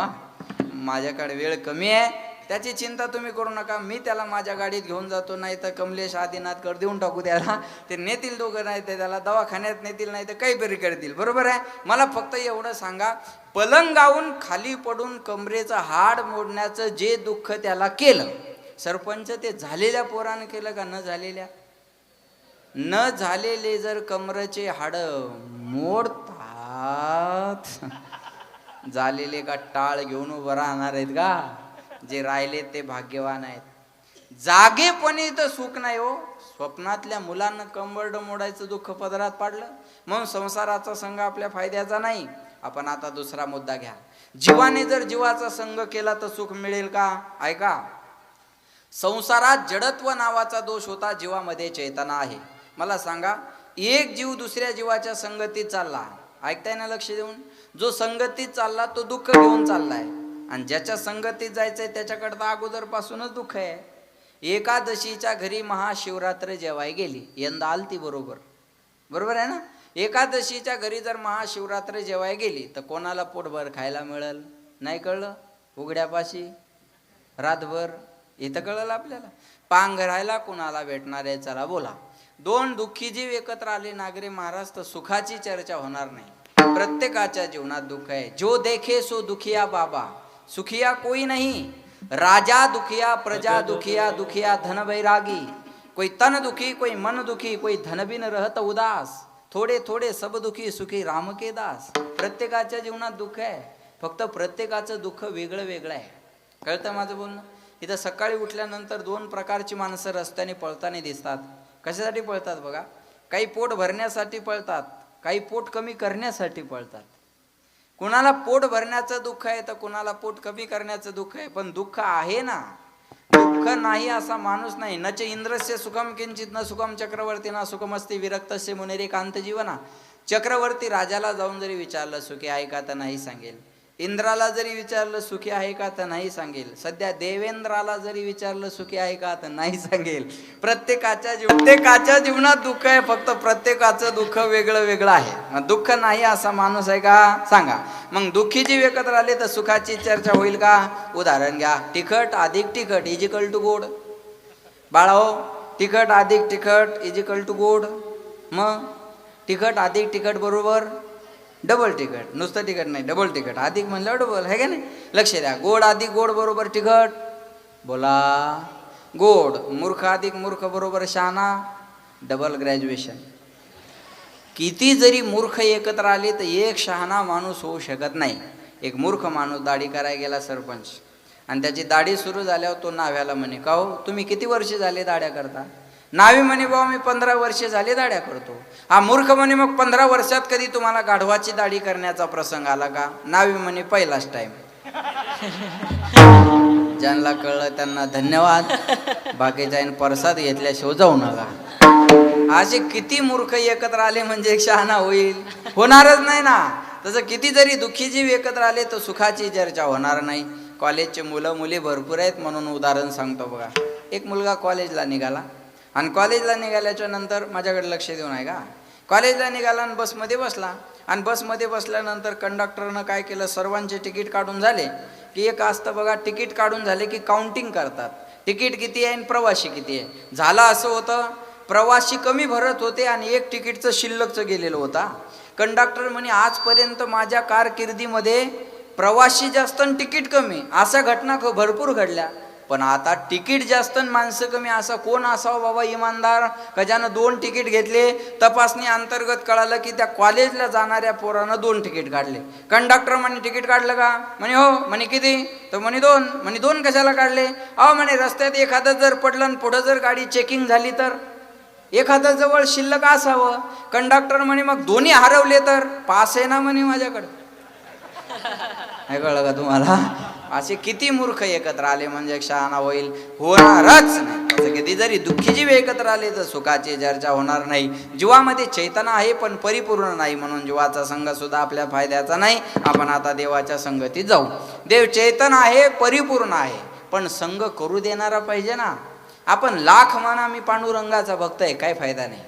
माझ्याकडे वेळ कमी आहे, त्याची चिंता तुम्ही करू नका. मी त्याला माझ्या गाडीत घेऊन जातो, नाही तर कमलेश आदिनाथ कर देऊन टाकू त्याला. ते नेतील दोघं, नाही तर त्याला दवाखान्यात नेतील, नाही तर काहीतरी करतील, बरोबर आहे. मला फक्त एवढं सांगा, पलंगावून खाली पडून कमरेचं हाड मोडण्याचं जे दुःख त्याला केलं, सरपंच ते झालेल्या पोरानं केलं का न झालेल्या? न झालेले जर कमरेचे हाड मोडतात, झालेले का टाळ घेऊन उभं राहणार आहेत का? जे राहिले ते भाग्यवान आहेत. जागेपणी तर सुख नाही हो. स्वप्नातल्या मुलांना कंबरड मोडायचं दुःख पदरात पाडलं, म्हणून संसाराचा संघ आपल्या फायद्याचा नाही. आपण आता दुसरा मुद्दा घ्या. जीवाने जर जीवाचा संघ केला तर सुख मिळेल का? ऐका, संसारात जडत्व नावाचा दोष होता, जीवामध्ये चेतना आहे. मला सांगा, एक जीव दुसऱ्या जीवाच्या संगतीत चालला, ऐकताय ना लक्ष देऊन? जो संगतीत चालला तो दुःख घेऊन चाललाय, आणि ज्याच्या संगतीत जायचंय त्याच्याकडं अगोदर पासूनच दुःख आहे. एकादशीच्या घरी महाशिवरात्र जेवाय गेली, यंदा आलती, बरोबर बरोबर आहे ना. एकादशीच्या घरी जर महाशिवरात्र जेवाय गेली तर कोणाला पोटभर खायला मिळेल? नाही कळलं? उघड्यापाशी रातभर, इथं कळलं आपल्याला. पांघरायला कुणाला भेटणार आहे? चला बोला. 2 दुःखी जीव एकत्र आले नागरे महाराज तर सुखाची चर्चा होणार नाही. प्रत्येकाच्या जीवनात दुःख आहे. जो देखे सो दुखिया बाबा, सुखिया कोई नहीं. राजा दुखिया, प्रजा दुखिया, दुखिया धन बैरागी. कोई तन दुखी, कोई मन दुखी, कोई धन बिन रहत उदास. थोडे थोडे सब दुखी, सुखी राम के दास. प्रत्येकाच्या जीवनात दुःख आहे, फक्त प्रत्येकाचं दुःख वेगळं वेगळं आहे. कळतं माझं बोलणं? इथं सकाळी उठल्यानंतर 2 प्रकारची माणसं रस्त्याने पळताना दिसतात. कशासाठी पळतात बघा? काही पोट भरण्यासाठी पळतात, काही पोट कमी करण्यासाठी पळतात. कुणाला पोट भरण्याचं दुःख आहे तर कुणाला पोट कमी करण्याचं दुःख आहे, पण दुःख आहे ना. दुःख नाही असा माणूस नाही. नच इंद्रस्य सुखम किंचित न सुखम चक्रवर्ती ना सुखमस्ती विरक्तस्य मुनेरे कांत जीवना. चक्रवर्ती राजाला जाऊन जरी विचारलं सुखी आहे का तर नाही सांगेल. इंद्राला जरी विचारलं सुखी आहे का तर नाही सांगेल. सध्या देवेंद्राला जरी विचारलं सुखी आहे का तर नाही सांगेल. प्रत्येकाच्या जीवनात दुःख आहे, फक्त प्रत्येकाचं दुःख वेगळं वेगळं आहे. दुःख नाही असा माणूस आहे का? सांगा. मग दुःखी जीव एकत्र आले तर सुखाची चर्चा होईल का? उदाहरण घ्या. तिखट अधिक तिखट इजिकल टू गोड. बाळाओ, तिखट अधिक तिखट इजिकल टू गोड. मग तिखट अधिक तिखट बरोबर डबल तिखट. नुसतं तिखट नाही, डबल तिखट. अधिक म्हणलं डबल, आहे का नाही? लक्ष द्या. गोड अधिक गोड बरोबर तिखट. बोला. गोड. मूर्ख अधिक मूर्ख बरोबर शहाणा. Double graduation. किती जरी मूर्ख एकत्र आले तर एक शहाणा माणूस होऊ शकत नाही. एक मूर्ख माणूस दाढी करायला गेला सरपंच, आणि त्याची दाढी सुरू झाल्यावर तो नाव्याला म्हणे, का हो तुम्ही किती वर्ष झाले दाढ्या करता? नावी म्हणे, बाबा मी 15 वर्ष झाले दाढ्या करतो. हा मूर्ख म्हणे, मग 15 वर्षात कधी तुम्हाला गाढवाची दाढी करण्याचा प्रसंग आला का? नावी म्हणे, पहिलाच टाइम. ज्यांना कळलं त्यांना धन्यवाद. बाकीच्या प्रसाद घेतल्याशिवाय जाऊ नका. असे किती मूर्ख एकत्र आले म्हणजे एक शहाणा होईल? होणारच नाही ना. तसं किती जरी दुःखी जीव एकत्र आले तर सुखाची चर्चा होणार नाही. कॉलेजचे मुलं मुली भरपूर आहेत म्हणून उदाहरण सांगतो बघा. एक मुलगा कॉलेजला निघाला, आणि कॉलेजला निघाल्याच्या नंतर माझ्याकडे लक्ष देऊन आहे का, कॉलेजला निघाला आणि बसमध्ये बसला, आणि बसमध्ये बसल्यानंतर कंडक्टरनं काय केलं, सर्वांचे तिकीट काढून झाले की एक असतं बघा, तिकीट काढून झाले की काउंटिंग करतात, तिकीट किती आहे आणि प्रवासी किती आहे. झालं असं होतं, प्रवासी कमी भरत होते आणि एक तिकीटचं शिल्लकचं गेलेलं होता. कंडक्टर म्हणे आजपर्यंत माझ्या कारकिर्दीमध्ये प्रवासी जास्त आणि तिकीट कमी, अशा घटना भरपूर घडल्या, पण आता तिकीट जास्त आणि माणसं कमी. असा कोण असावं बाबा इमानदार का ज्यानं 2 तिकीट घेतले. तपासणी अंतर्गत कळालं की त्या कॉलेजला जाणाऱ्या पोरानं 2 तिकीट काढले. कंडक्टर म्हणे तिकीट काढलं का? म्हणे हो. म्हणे किती? तर म्हणे 2. म्हणे 2 कशाला काढले? अहो म्हणे रस्त्यात एखादं जर पडलं आणि पुढं जर गाडी चेकिंग झाली तर एखादं जवळ शिल्लक असावं. कंडक्टर म्हणे मग दोन्ही हरवले तर पास आहे ना म्हणे माझ्याकडे. कळलं का तुम्हाला? असे किती मूर्ख एकत्र आले म्हणजे शहाणा होईल, होणारच नाही. किती जरी दुःखी जीव एकत्र आले तर सुखाची चर्चा होणार नाही. जीवामध्ये चैतन्य आहे पण परिपूर्ण नाही, म्हणून जीवाचा संघ सुद्धा आपल्या फायद्याचा नाही. आपण आता देवाच्या संगतीत जाऊ. देव चैतन्य आहे, परिपूर्ण आहे, पण संघ करू देणारा पाहिजे ना. आपण लाख म्हणा मी पांडुरंगाचा भक्त आहे, काय फायदा नाही.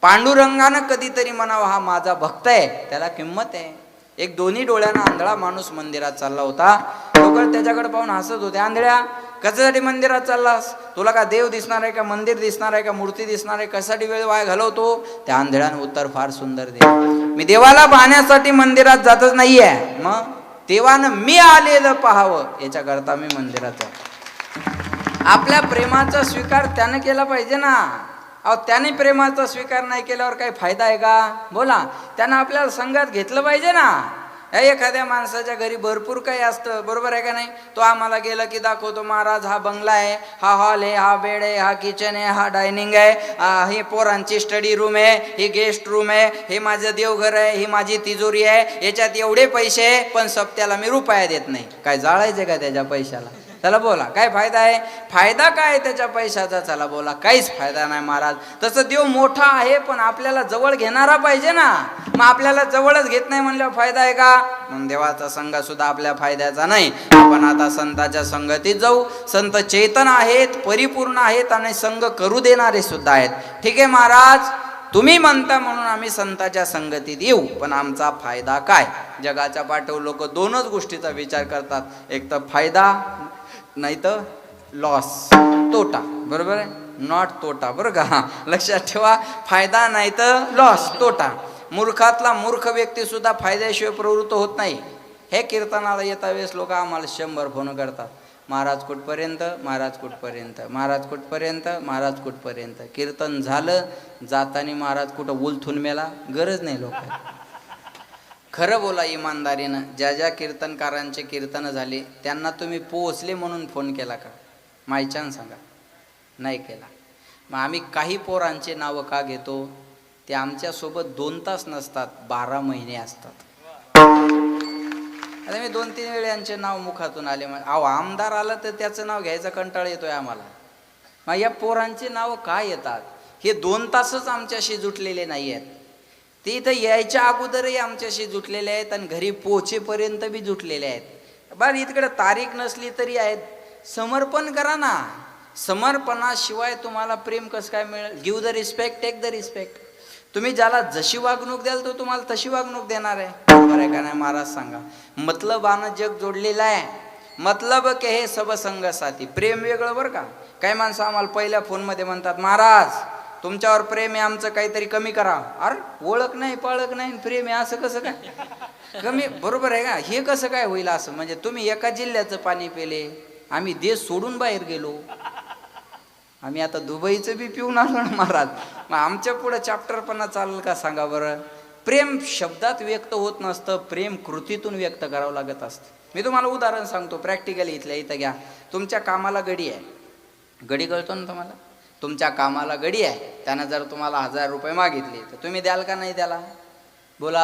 पांडुरंगानं कधीतरी म्हणावं हा माझा भक्त आहे, त्याला किंमत आहे. एक दोन्ही डोळ्यानं आंधळा माणूस मंदिरात चालला होता. लोक त्याच्याकडे पाहून हसत होते. आंधळ्या, कशासाठी मंदिरात चाललास? तुला का देव दिसणार आहे का, मंदिर दिसणार आहे का, मूर्ती दिसणार आहे? कशासाठी वेळ वाया घालवतो? त्या आंधळ्यानं उत्तर फार सुंदर दिलं, मी देवाला पाहण्यासाठी मंदिरात जातच नाहीये, मग देवानं मी आलेलं पाहावं याच्याकरता मी मंदिरात जातो. आपल्या प्रेमाचा स्वीकार त्यानं केला पाहिजे ना. अहो त्याने प्रेमाचा स्वीकार नाही केल्यावर काही फायदा आहे का? बोला. त्यानं आपल्याला संघात घेतलं पाहिजे ना. एखाद्या माणसाच्या घरी भरपूर काही असतं, बरोबर आहे का नाही? तो आम्हाला गेलं की दाखवतो, महाराज हा बंगला आहे, हा हॉल आहे, हा बेड आहे, हा किचन आहे, हा डायनिंग आहे, ही पोरांची स्टडी रूम आहे, ही गेस्ट रूम आहे, हे माझं देवघर आहे, ही माझी तिजोरी आहे, याच्यात एवढे पैसे आहे, पण सप्त्याला मी रुपया देत नाही. काय जाळायचे का त्याच्या पैशाला? चला बोला, काय फायदा आहे? फायदा काय त्याच्या पैशाचा? चला बोला, काहीच फायदा नाही महाराज. तसं देव मोठा आहे पण आपल्याला जवळ घेणारा पाहिजे ना. मग आपल्याला जवळच घेत नाही म्हणल्यावर फायदा आहे का? म्हणून देवाचा संघ सुद्धा आपल्या फायद्याचा नाही. आपण आता संतांच्या संगतीत जाऊ. संत चेतन आहेत, परिपूर्ण आहेत आणि संघ करू देणारे सुद्धा आहेत. ठीक आहे महाराज, तुम्ही म्हणता म्हणून आम्ही संतांच्या संगतीत येऊ, पण आमचा फायदा काय? जगाच्या पाठीवर लोक 2च गोष्टीचा विचार करतात, एक तर फायदा नाही तर लॉस, तोटा. बरोबर आहे? नॉट तोटा, बरं का? लक्षात ठेवा, फायदा नाही तर लॉस, तोटा. मूर्खातला मूर्ख व्यक्ती सुद्धा फायद्याशिवाय प्रवृत्त होत नाही. हे कीर्तनाला येता वेळेस लोक आम्हाला 100 फोन करतात, महाराज कुठपर्यंत, महाराज कुठपर्यंत, महाराज कुठपर्यंत, महाराज कुठपर्यंत. कीर्तन झालं, जातानी महाराज कुठं उलथून मेला, गरज नाही लोक. खरं बोला इमानदारीनं, ज्या ज्या कीर्तनकारांचे कीर्तन झाले त्यांना तुम्ही पोहोचले म्हणून फोन केला का? मायच्यानं सांगा, नाही केला. मग आम्ही काही पोरांचे नावं का घेतो? ते आमच्यासोबत 2 तास नसतात, 12 महिने असतात. आता मी 2-3 वेळे यांचे नाव मुखातून आले. अहो आमदार आलं तर त्याचं नाव घ्यायचा कंटाळा येतोय आम्हाला. मग या पोरांचे नाव का येतात? हे 2 तासच आमच्याशी जुटलेले नाही आहेत. ते इथं यायच्या अगोदरही आमच्याशी जुटलेले आहेत आणि घरी पोहोचेपर्यंत बी जुटलेले आहेत. बरं इकडे तारीख नसली तरी आहेत. समर्पण करा ना. समर्पणाशिवाय तुम्हाला प्रेम कसं काय मिळेल? Give the respect, take the respect. तुम्ही ज्याला जशी वागणूक द्याल तो तुम्हाला तशी वागणूक देणार आहे. बरोबर आहे का नाही महाराज सांगा? मतलबानं जग जोडलेलं आहे. मतलब के हे सब संग साथी. प्रेम वेगळं बरं का. काही माणसं आम्हाला पहिल्या फोनमध्ये म्हणतात, महाराज तुमच्यावर प्रेम आहे, आमचं काहीतरी कमी करा. अरे ओळख नाही, पाळख नाही, प्रेम आहे असं कसं काय कमी? बरोबर आहे का? हे कसं काय होईल असं? म्हणजे तुम्ही एका जिल्ह्याचं पाणी पेले, आम्ही देश सोडून बाहेर गेलो, आम्ही आता दुबईचं बी पिऊन आलो ना महाराज. मग आमच्या पुढं चॅप्टरपणा चालेल का सांगा बरं? प्रेम शब्दात व्यक्त होत नसतं, प्रेम कृतीतून व्यक्त करावं लागत असतं. मी तुम्हाला उदाहरण सांगतो प्रॅक्टिकली, इथल्या इथं घ्या. तुमच्या कामाला गडी आहे, गडी कळतो ना तुम्हाला? तुमच्या कामाला गडी आहे, त्यानं जर तुम्हाला 1000 रुपये मागितले तर तुम्ही द्याल का नाही त्याला? बोला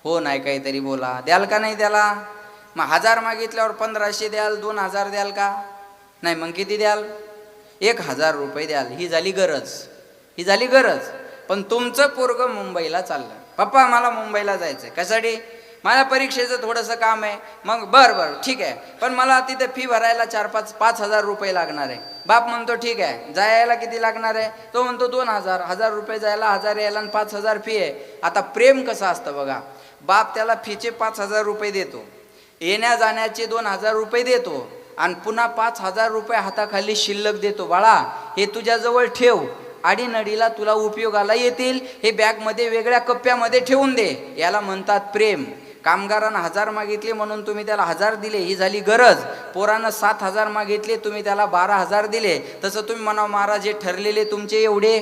हो नाही काहीतरी बोला. द्याल का नाही त्याला? मग 1000 मागितल्यावर 1500 द्याल, 2000 द्याल का? नाही. मग किती द्याल? 1000 रुपये द्याल. ही झाली गरज, ही झाली गरज. पण तुमचं पोरगं मुंबईला चाललं, पप्पा मला मुंबईला जायचंय. कशासाठी? माझ्या परीक्षेचं थोडंसं काम आहे. मग बरं ठीक आहे, पण मला तिथे फी भरायला 4-5 हजार रुपये लागणार आहे. बाप म्हणतो ठीक आहे, जायला किती लागणार आहे? तो म्हणतो 2,000 रुपये जायला, 1,000 यायला आणि 5,000 फी आहे. आता प्रेम कसं असतं बघा, बाप त्याला फीचे 5,000 रुपये देतो, येण्या जाण्याचे 2,000 रुपये देतो आणि पुन्हा 5,000 रुपये हाताखाली शिल्लक देतो. बाळा, हे तुझ्याजवळ ठेव, आडीनडीला तुला उपयोगाला येतील, हे बॅगमध्ये वेगळ्या कप्प्यामध्ये ठेवून दे. याला म्हणतात प्रेम. कामगारानं 1,000 मागितले म्हणून तुम्ही त्याला 1,000 दिले, ही झाली गरज. पोरानं 7,000 मागितले, तुम्ही त्याला 12,000 दिले. तसं तुम्ही म्हणा, महाराज हे ठरलेले तुमचे एवढे,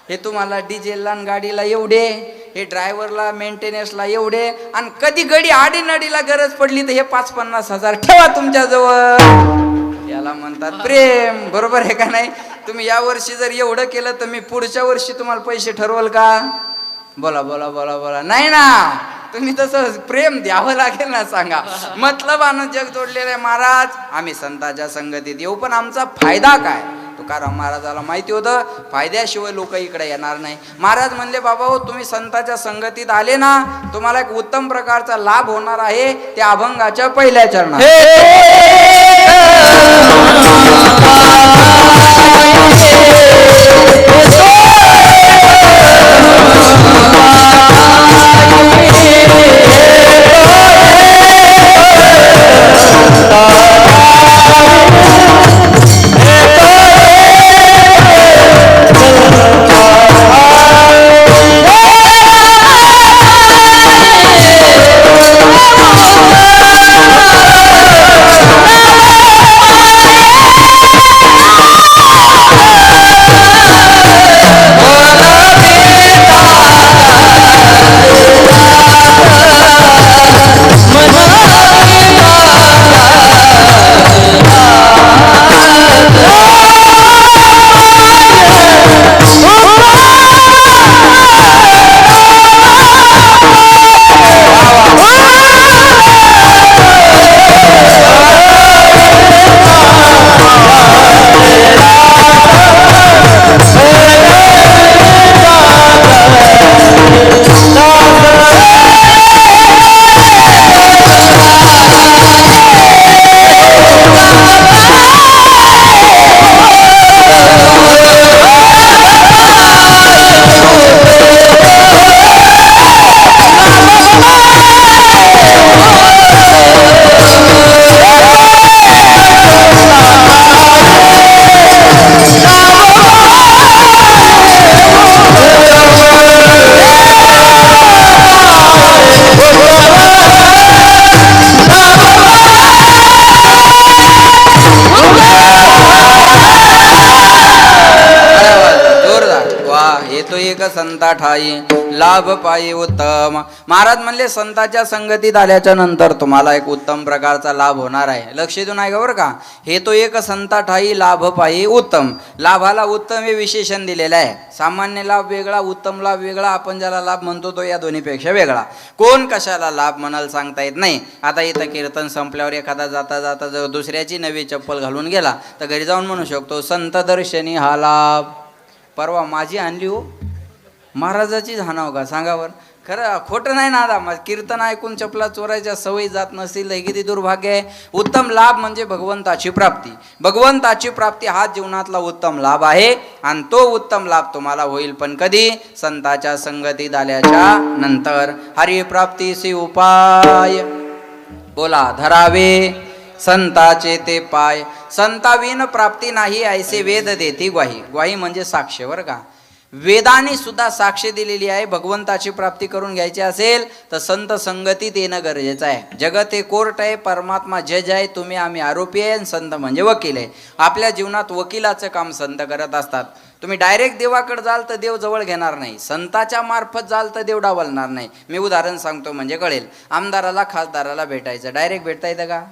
हे तुम्हाला डिझेलला आणि गाडीला एवढे, हे ड्रायव्हरला मेंटेनन्सला एवढे, आणि कधी घडी आडीनडीला गरज पडली तर हे 5-50 हजार ठेवा तुमच्याजवळ. याला म्हणतात प्रेम. बरोबर आहे का नाही? तुम्ही या वर्षी जर एवढं केलं तर मी पुढच्या वर्षी तुम्हाला पैसे ठरवल का? बोला बोला बोला बोला. नाही ना, तुम्ही तसं प्रेम द्यावं लागेल ना. सांगा, मतलबानं जग जोडलेलं आहे. महाराज, आम्ही संतांच्या संगतीत येऊ, पण आमचा फायदा काय? तुकाराम महाराजाला माहिती होतं, फायद्याशिवाय लोक इकडे येणार नाही. महाराज म्हणले, बाबा हो, तुम्ही संतांच्या संगतीत आले ना, तुम्हाला एक उत्तम प्रकारचा लाभ होणार आहे. त्या अभंगाच्या पहिल्या चरणात संता ठाई लाभ पायी उत्तम. महाराज म्हणले, संतांच्या संगतीत आल्याच्या नंतर तुम्हाला एक उत्तम प्रकारचा लाभ होणार आहे. लक्ष देऊन आहे का बरं का? हे तो एक संता ठाई लाभ पायी उत्तम. लाभाला उत्तम हे विशेषण दिलेलं आहे. सामान्य लाभ वेगळा, उत्तम लाभ वेगळा. आपण ज्याला लाभ म्हणतो तो या दोन्हीपेक्षा वेगळा. कोण कशाला लाभ म्हणाल सांगता येत नाही. आता इथं कीर्तन संपल्यावर एखादा जाता जाता जर दुसऱ्याची नवी चप्पल घालून गेला तर घरी जाऊन म्हणू शकतो, संत दर्शनी हा लाभ. परवा माझी आणली हो, महाराजाचीच हाणाव का? सांगावर खरं खोटं नाही ना. आता कीर्तन ऐकून चपला चोरायच्या सवयी जात नसतील तर किती दुर्भाग्य आहे. उत्तम लाभ म्हणजे भगवंताची प्राप्ती. भगवंताची प्राप्ती हा जीवनातला उत्तम लाभ आहे. आणि तो उत्तम लाभ तुम्हाला होईल पण कधी? संतांच्या संगतीत आल्याच्या नंतर. हरिप्राप्तीसी उपाय बोला धरावे संताचे ते पाय. संताविन प्राप्ती नाही ऐसे वेद देती ग्वाही. ग्वाही म्हणजे साक्ष बरं का. वेदाने सुद्धा साक्ष दिलेली आहे. भगवंताची प्राप्ती करून घ्यायची असेल तर संत संगतीत येणं गरजेचं आहे. जगत हे कोर्ट आहे, परमात्मा जज आहे, तुम्ही आम्ही आरोपी आहे आणि संत म्हणजे वकील आहे. आपल्या जीवनात वकिलाचं काम संत करत असतात. तुम्ही डायरेक्ट देवाकडे जाल तर देव जवळ घेणार नाही, संताच्या मार्फत जाल तर देव डावलणार नाही. मी उदाहरण सांगतो म्हणजे कळेल. आमदाराला खासदाराला भेटायचं, डायरेक्ट भेटता येतं का?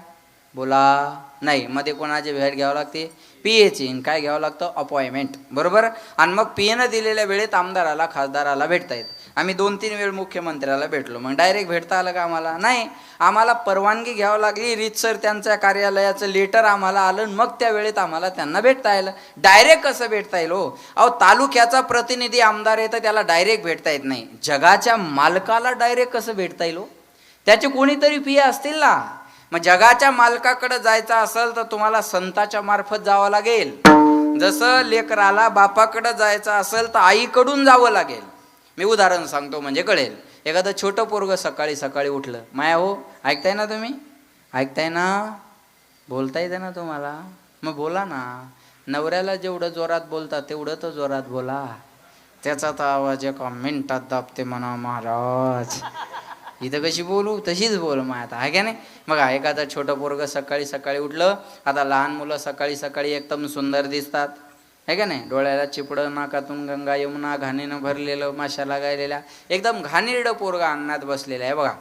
बोला नाही. मध्ये कोणाची भेट घ्यावं लागते? पीएची. काय घ्यावं लागतं? अपॉइंटमेंट. बरोबर. आणि मग पीएनं दिलेल्या वेळेत आमदाराला खासदाराला भेटता येत. आम्ही 2-3 वेळ मुख्यमंत्र्याला भेटलो. मग डायरेक्ट भेटता आलं का आम्हाला? नाही. आम्हाला परवानगी घ्यावं लागली. रीतसर त्यांच्या कार्यालयाचं लेटर आम्हाला आलं. मग त्या वेळेत आम्हाला त्यांना भेटता येईल. डायरेक्ट कसं भेटता येईल हो? अहो, तालुक्याचा प्रतिनिधी आमदार आहे तर त्याला डायरेक्ट भेटता येत नाही. जगाच्या मालकाला डायरेक्ट कसं भेटता येईल हो? त्याचे कोणीतरी पिये असतील ना. मग जगाच्या मालकाकडे जायचं असेल तर तुम्हाला संताच्या मार्फत जावं लागेल. जसं लेकराला बापाकडे जायचं असेल तर आईकडून जावं लागेल. मी उदाहरण सांगतो म्हणजे कळेल. एखादं छोटं पोरगं सकाळी सकाळी उठलं. माया हो, ऐकताय ना तुम्ही? ऐकताय ना? बोलता येते ना तुम्हाला? मग बोला ना. नवऱ्याला जेवढं जोरात बोलता तेवढं तर जोरात बोला. त्याचा तर आवाज एका मिनिटात दाबते म्हणा महाराज. इथं कशी बोलू तशीच बोल मग आता, आहे का नाही? बघा, एखादं छोटं पोरगं सकाळी सकाळी उठलं. आता लहान मुलं सकाळी सकाळी एकदम सुंदर दिसतात, आहे का नाही? डोळ्याला चिपडं, नाकातून गंगा यमुना, घाणीनं भरलेलं, माशाला गायलेल्या, एकदम घाणेरडं पोरगा अंगणात बसलेलं आहे. बघा,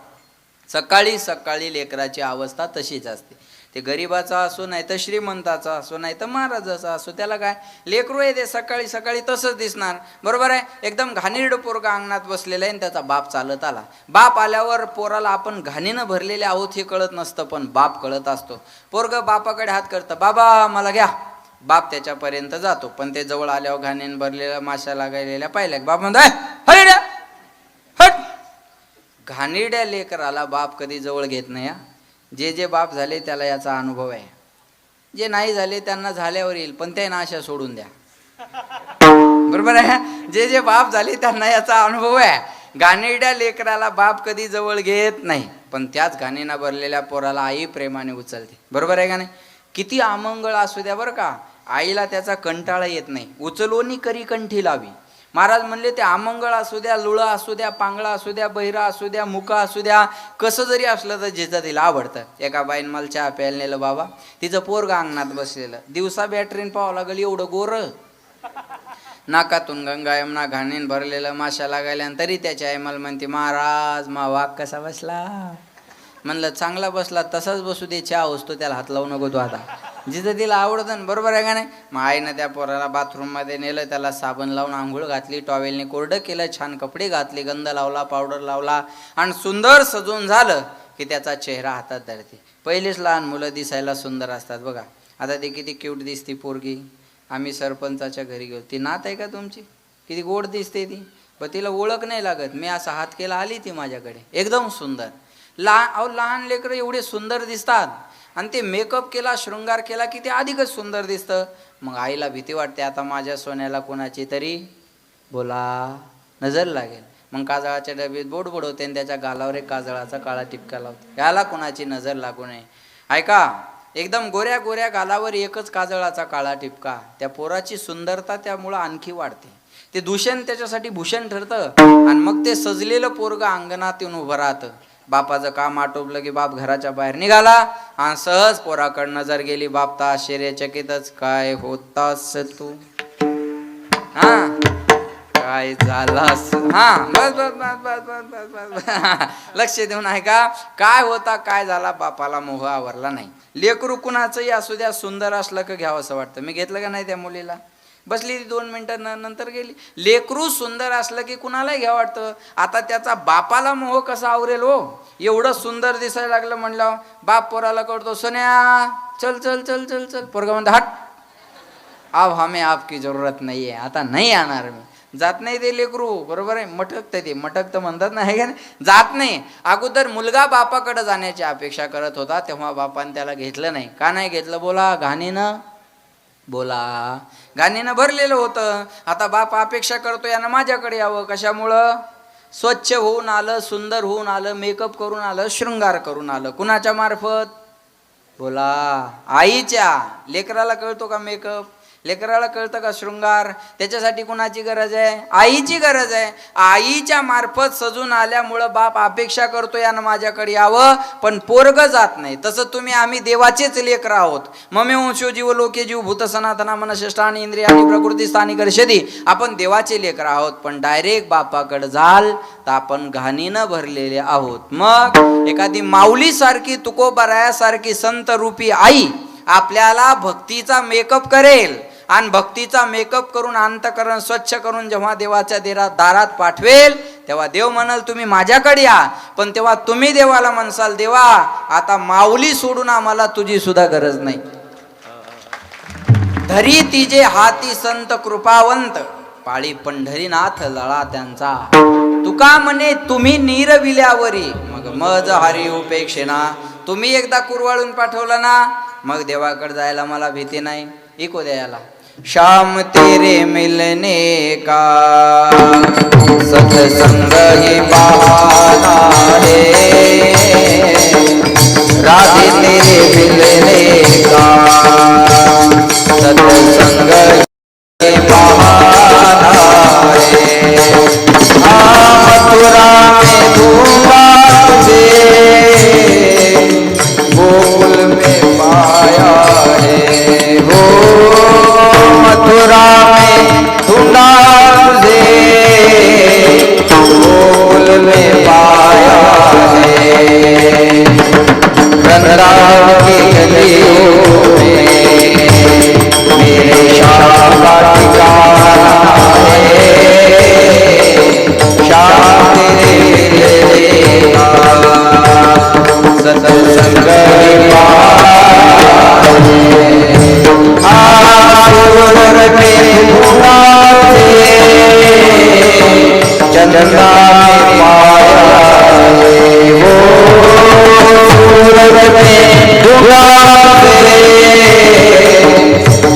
सकाळी सकाळी लेकराची अवस्था तशीच असते. ते गरिबाचा असो, नाही तर श्रीमंताचा असो, नाही तर महाराजाचा असो, त्याला काय लेकरू आहे ते सकाळी सकाळी तसंच दिसणार. बरोबर आहे. एकदम घाणेरडं पोरगा अंगणात बसलेला आहे आणि त्याचा बाप चालत आला. बाप आल्यावर पोराला आपण घाणीनं भरलेले आहोत हे कळत नसतं, पण बाप कळत असतो. पोरगं बापाकडे हात करतं, बाबा मला घ्या. बाप त्याच्यापर्यंत जातो, पण ते जवळ आल्यावर घाणीनं भरलेल्या माशा लागायलेल्या पाहिल्या. बाप म्हणतो हट. घाणेरड्या लेकराला बाप कधी जवळ घेत नाही. जे जे बाप झाले त्याला याचा अनुभव आहे. जे नाही झाले त्यांना झाल्यावर येईल, पण ते नाशा सोडून द्या. बरोबर आहे. जे जे बाप झाले त्यांना याचा अनुभव आहे. घाणेरड्या लेकराला बाप कधी जवळ घेत नाही, पण त्याच घाणीनं भरलेल्या पोराला आई प्रेमाने उचलते. बरोबर आहे का नाही? किती अमंगळ असू द्या बरं का, आईला त्याचा कंटाळा येत नाही. उचलोनी करी कंठी लावी. महाराज म्हणले ते अमंगळ असू द्या, लुळा असू द्या, पांगळा असू द्या, बहिरा असू द्या, मुका असू द्या, कसं जरी असलं तर जिचं तिला आवडतं. एका बाईन मला चहा प्यायला नेलं बाबा. तिचं पोरगं अंगणात बसलेलं. दिवसा बॅटरीन पाहावं लागलं एवढं गोर, नाकातून गंगा यमुना, घाणीन भरलेलं, माशा लागायला. तरी त्याच्या आई मला म्हणते, महाराज मा वाघ कसा बसला? म्हणलं चांगला बसला, तसाच बसू दे, चहा असतो, त्याला हात लावू नको तू आता. जिथं तिला आवडतं ना. बरोबर आहे का नाही? मग आईनं त्या पोराला बाथरूममध्ये नेलं, त्याला साबण लावून आंघोळ घातली, टॉवेलने कोरडं केलं, छान कपडे घातले, गंध लावला, पावडर लावला आणि सुंदर सजून झालं की त्याचा चेहरा हातात धरते. पहिलेच लहान मुलं दिसायला सुंदर असतात बघा. आता ते किती क्यूट दिसती पोरगी. आम्ही सरपंचाच्या घरी गेलो. ती नात आहे का तुमची? किती गोड दिसते ती. पण तिला ओळख नाही लागत. मी असा हात केला, आली ती माझ्याकडे, एकदम सुंदर. लहान लेकरं एवढे सुंदर दिसतात आणि ते मेकअप केला, शृंगार केला की ते अधिकच सुंदर दिसतं. मग आईला भीती वाटते, आता माझ्या सोन्याला कोणाची तरी बोला नजर लागेल. मग काजळाच्या डबीत बोट बुडवते आणि त्याच्या गालावर एक काजळाचा काळा टिपका लावते, याला कोणाची नजर लागू नये. ऐका, एकदम गोऱ्या गोऱ्या गालावर एकच काजळाचा काळा टिपका. त्या पोराची सुंदरता त्यामुळं आणखी वाढते. ते दूषण त्याच्यासाठी भूषण ठरतं. आणि मग ते सजलेलं पोरगं अंगणात येऊन उभं राहतं. बापाचं काम आटोपलं की बाप घराच्या बाहेर निघाला आणि सहज पोराकडे नजर गेली. बाप तर आश्चर्यचकितच, काय होतास तू? हा, काय झालास? हा, बस बस बस बस बस बस बस. लक्ष देऊन ऐका, काय होता काय झाला, बापाला मोह आवरला नाही. लेकरू कुणाचंही असू द्या, सुंदर असलं का घ्यावं असं वाटतं. मी घेतलं का नाही त्या मुलीला? बसली ती 2 मिनिटं नंतर गेली. लेकरू सुंदर असलं की कुणालाही घ्यावं वाटतं. आता त्याचा बापाला मोह कसा आवरेल हो? एवढं सुंदर दिसायला लागलं म्हणलं, बाप पोराला कळतो, सोन्या चल चल चल चल चल. पोरगा म्हणतो, हट, अब हमें आपकी जरूरत नाही आहे, आता नाही येणार मी. जात नाही ते लेकरू. बरोबर आहे. मटकतं ते, मटकतं म्हणतात ना, आहे का नाही? जात नाही. अगोदर मुलगा बापाकडे जाण्याची अपेक्षा करत होता, तेव्हा बापाने त्याला घेतलं नाही. का नाही घेतलं? बोला, घाणीनं बोला, घाणीनं भरलेलं होतं. आता बाप अपेक्षा करतो यानं माझ्याकडे यावं. कशामुळं? स्वच्छ होऊन आलं, सुंदर होऊन आलं, मेकअप करून आलं, शृंगार करून आलं. कुणाच्या मार्फत? बोला, आईच्या. लेकराला कळतो का मेकअप? लेकराला कळतं का शृंगार? त्याच्यासाठी कुणाची गरज आहे? आईची गरज आहे. आईच्या मार्फत सजून आल्यामुळं बाप अपेक्षा करतो यानं माझ्याकडे यावं, पण पोरग जात नाही. तसं तुम्ही आम्ही देवाचेच लेकर आहोत. ममे वंशो जीव लोके जीव भूत सनातना मनशिष्टानि इंद्रियानि प्रकृती स्थानी कर्षदी. आपण देवाचे लेकर आहोत, पण डायरेक्ट बापाकडे जाल तर आपण घाणीनं भरलेले आहोत. मग एखादी माऊली सारखी तुकोबारायासारखी संत रूपी आई आपल्याला भक्तीचा मेकअप करेल आणि भक्तीचा मेकअप करून अंतःकरण स्वच्छ करून जेव्हा देवाच्या दारात पाठवेल तेव्हा देव म्हणाल तुम्ही माझ्याकडे या. पण तेव्हा तुम्ही देवाला म्हणसाल देवा आता माऊली सोडून आम्हाला तुझी सुद्धा गरज नाही. धरी तिजे हाती संत कृपावंत पाळी पंढरीनाथ लळा त्यांचा. तुका म्हणे तुम्ही नीरविल्यावरी मग मज हरी उपेक्षेना. तुम्ही एकदा कुरवाळून पाठवलं ना मग देवाकडे जायला मला भीती नाही. इको द्यायला शाम तेरे मिलने का सत्संग ही बहाना है. राधे तेरे मिलने का सत्संग ही बहाना है. मथुरा में दूंगा तुझे गोकुल में पाया है. हो मथुरा में ढूंढा तुझे गोकुल में पाया है. वृंदावन की गलियों में मेरे श्याम का ठिकाना है. श्याम तेरे मिलने सत्संग चंद्रमा में पाया है. वो सूरज में डूबा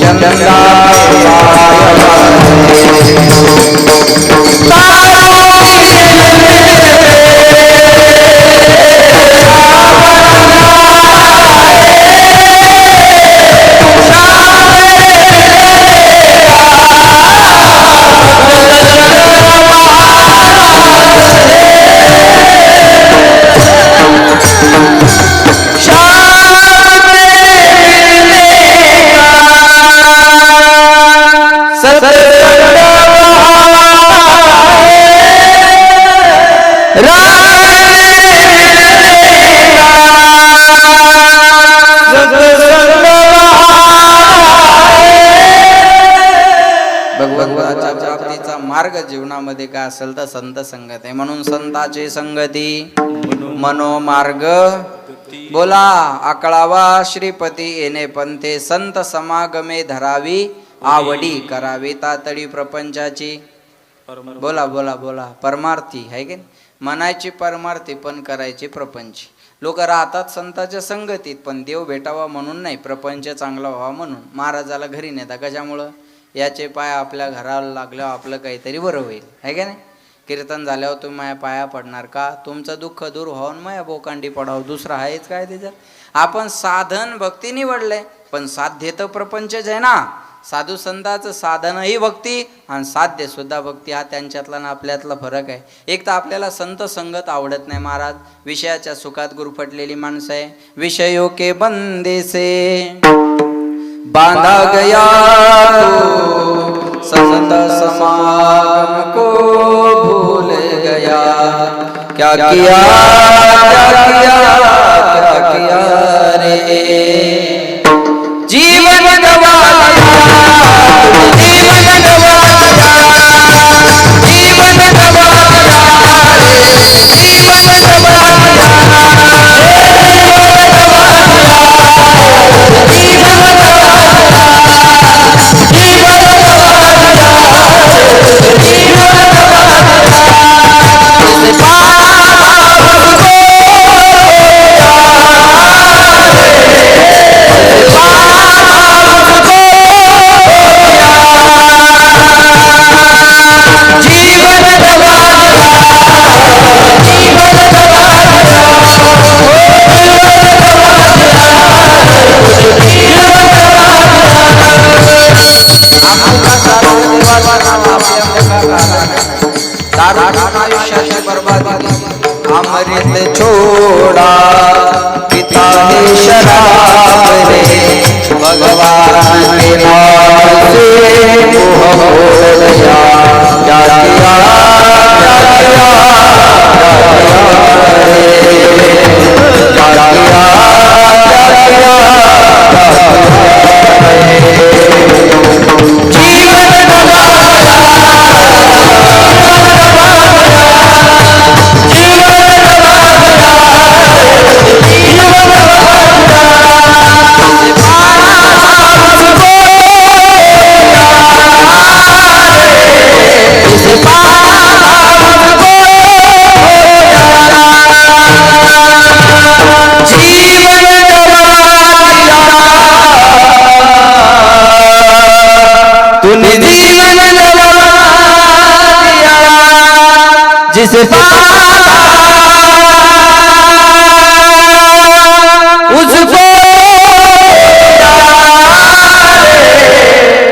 चंद्रमा में पाया मार्ग जीवनामध्ये काय असेल तर संत संगत आहे. म्हणून संताची संगती मनोमार्ग बोला आकळावा. श्रीपती येणे पंथे संत समागमे धरावी आवडी करावी तातडी प्रपंचाची. बोला बोला बोला परमार्थी आहे की म्हणायची परमार्थी पण करायची प्रपंची. लोक राहतात संतांच्या संगतीत पण देव भेटावा म्हणून नाही, प्रपंच चांगला व्हावा म्हणून. महाराजाला घरी नेता कशामुळं? याचे पाय आपल्या घराला लागल्यावर आपलं काहीतरी बरं होईल आहे का नाही. कीर्तन झाल्यावर तुम्ही माझ्या पाया पडणार का? तुमचं दुःख दूर व्हावून माझ्या बोकांडी पडावं, दुसरं आहेच काय त्याच्यात. आपण साधन भक्ती निवडलंय पण साध्य तर प्रपंचच आहे ना. साधू संतांचं साधनही भक्ती आणि साध्य सुद्धा भक्ती, हा त्यांच्यातला ना आपल्यातला फरक आहे. एक तर आपल्याला संत संगत आवडत नाही महाराज, विषयाच्या सुखात गुरफटलेली माणसं आहे. विषयों के बंदे से बांधा गया तो संत समागम को भूल गया. क्या किया क्या किया क्या किया रे जीवन गवाया जीवन गवाया जीवन गवाया जीवन जीवन अमृत छोड़ा पिता ने शराब रे भगवान के नाम से मोह मोड़ दिया क्या किया जिसे उसको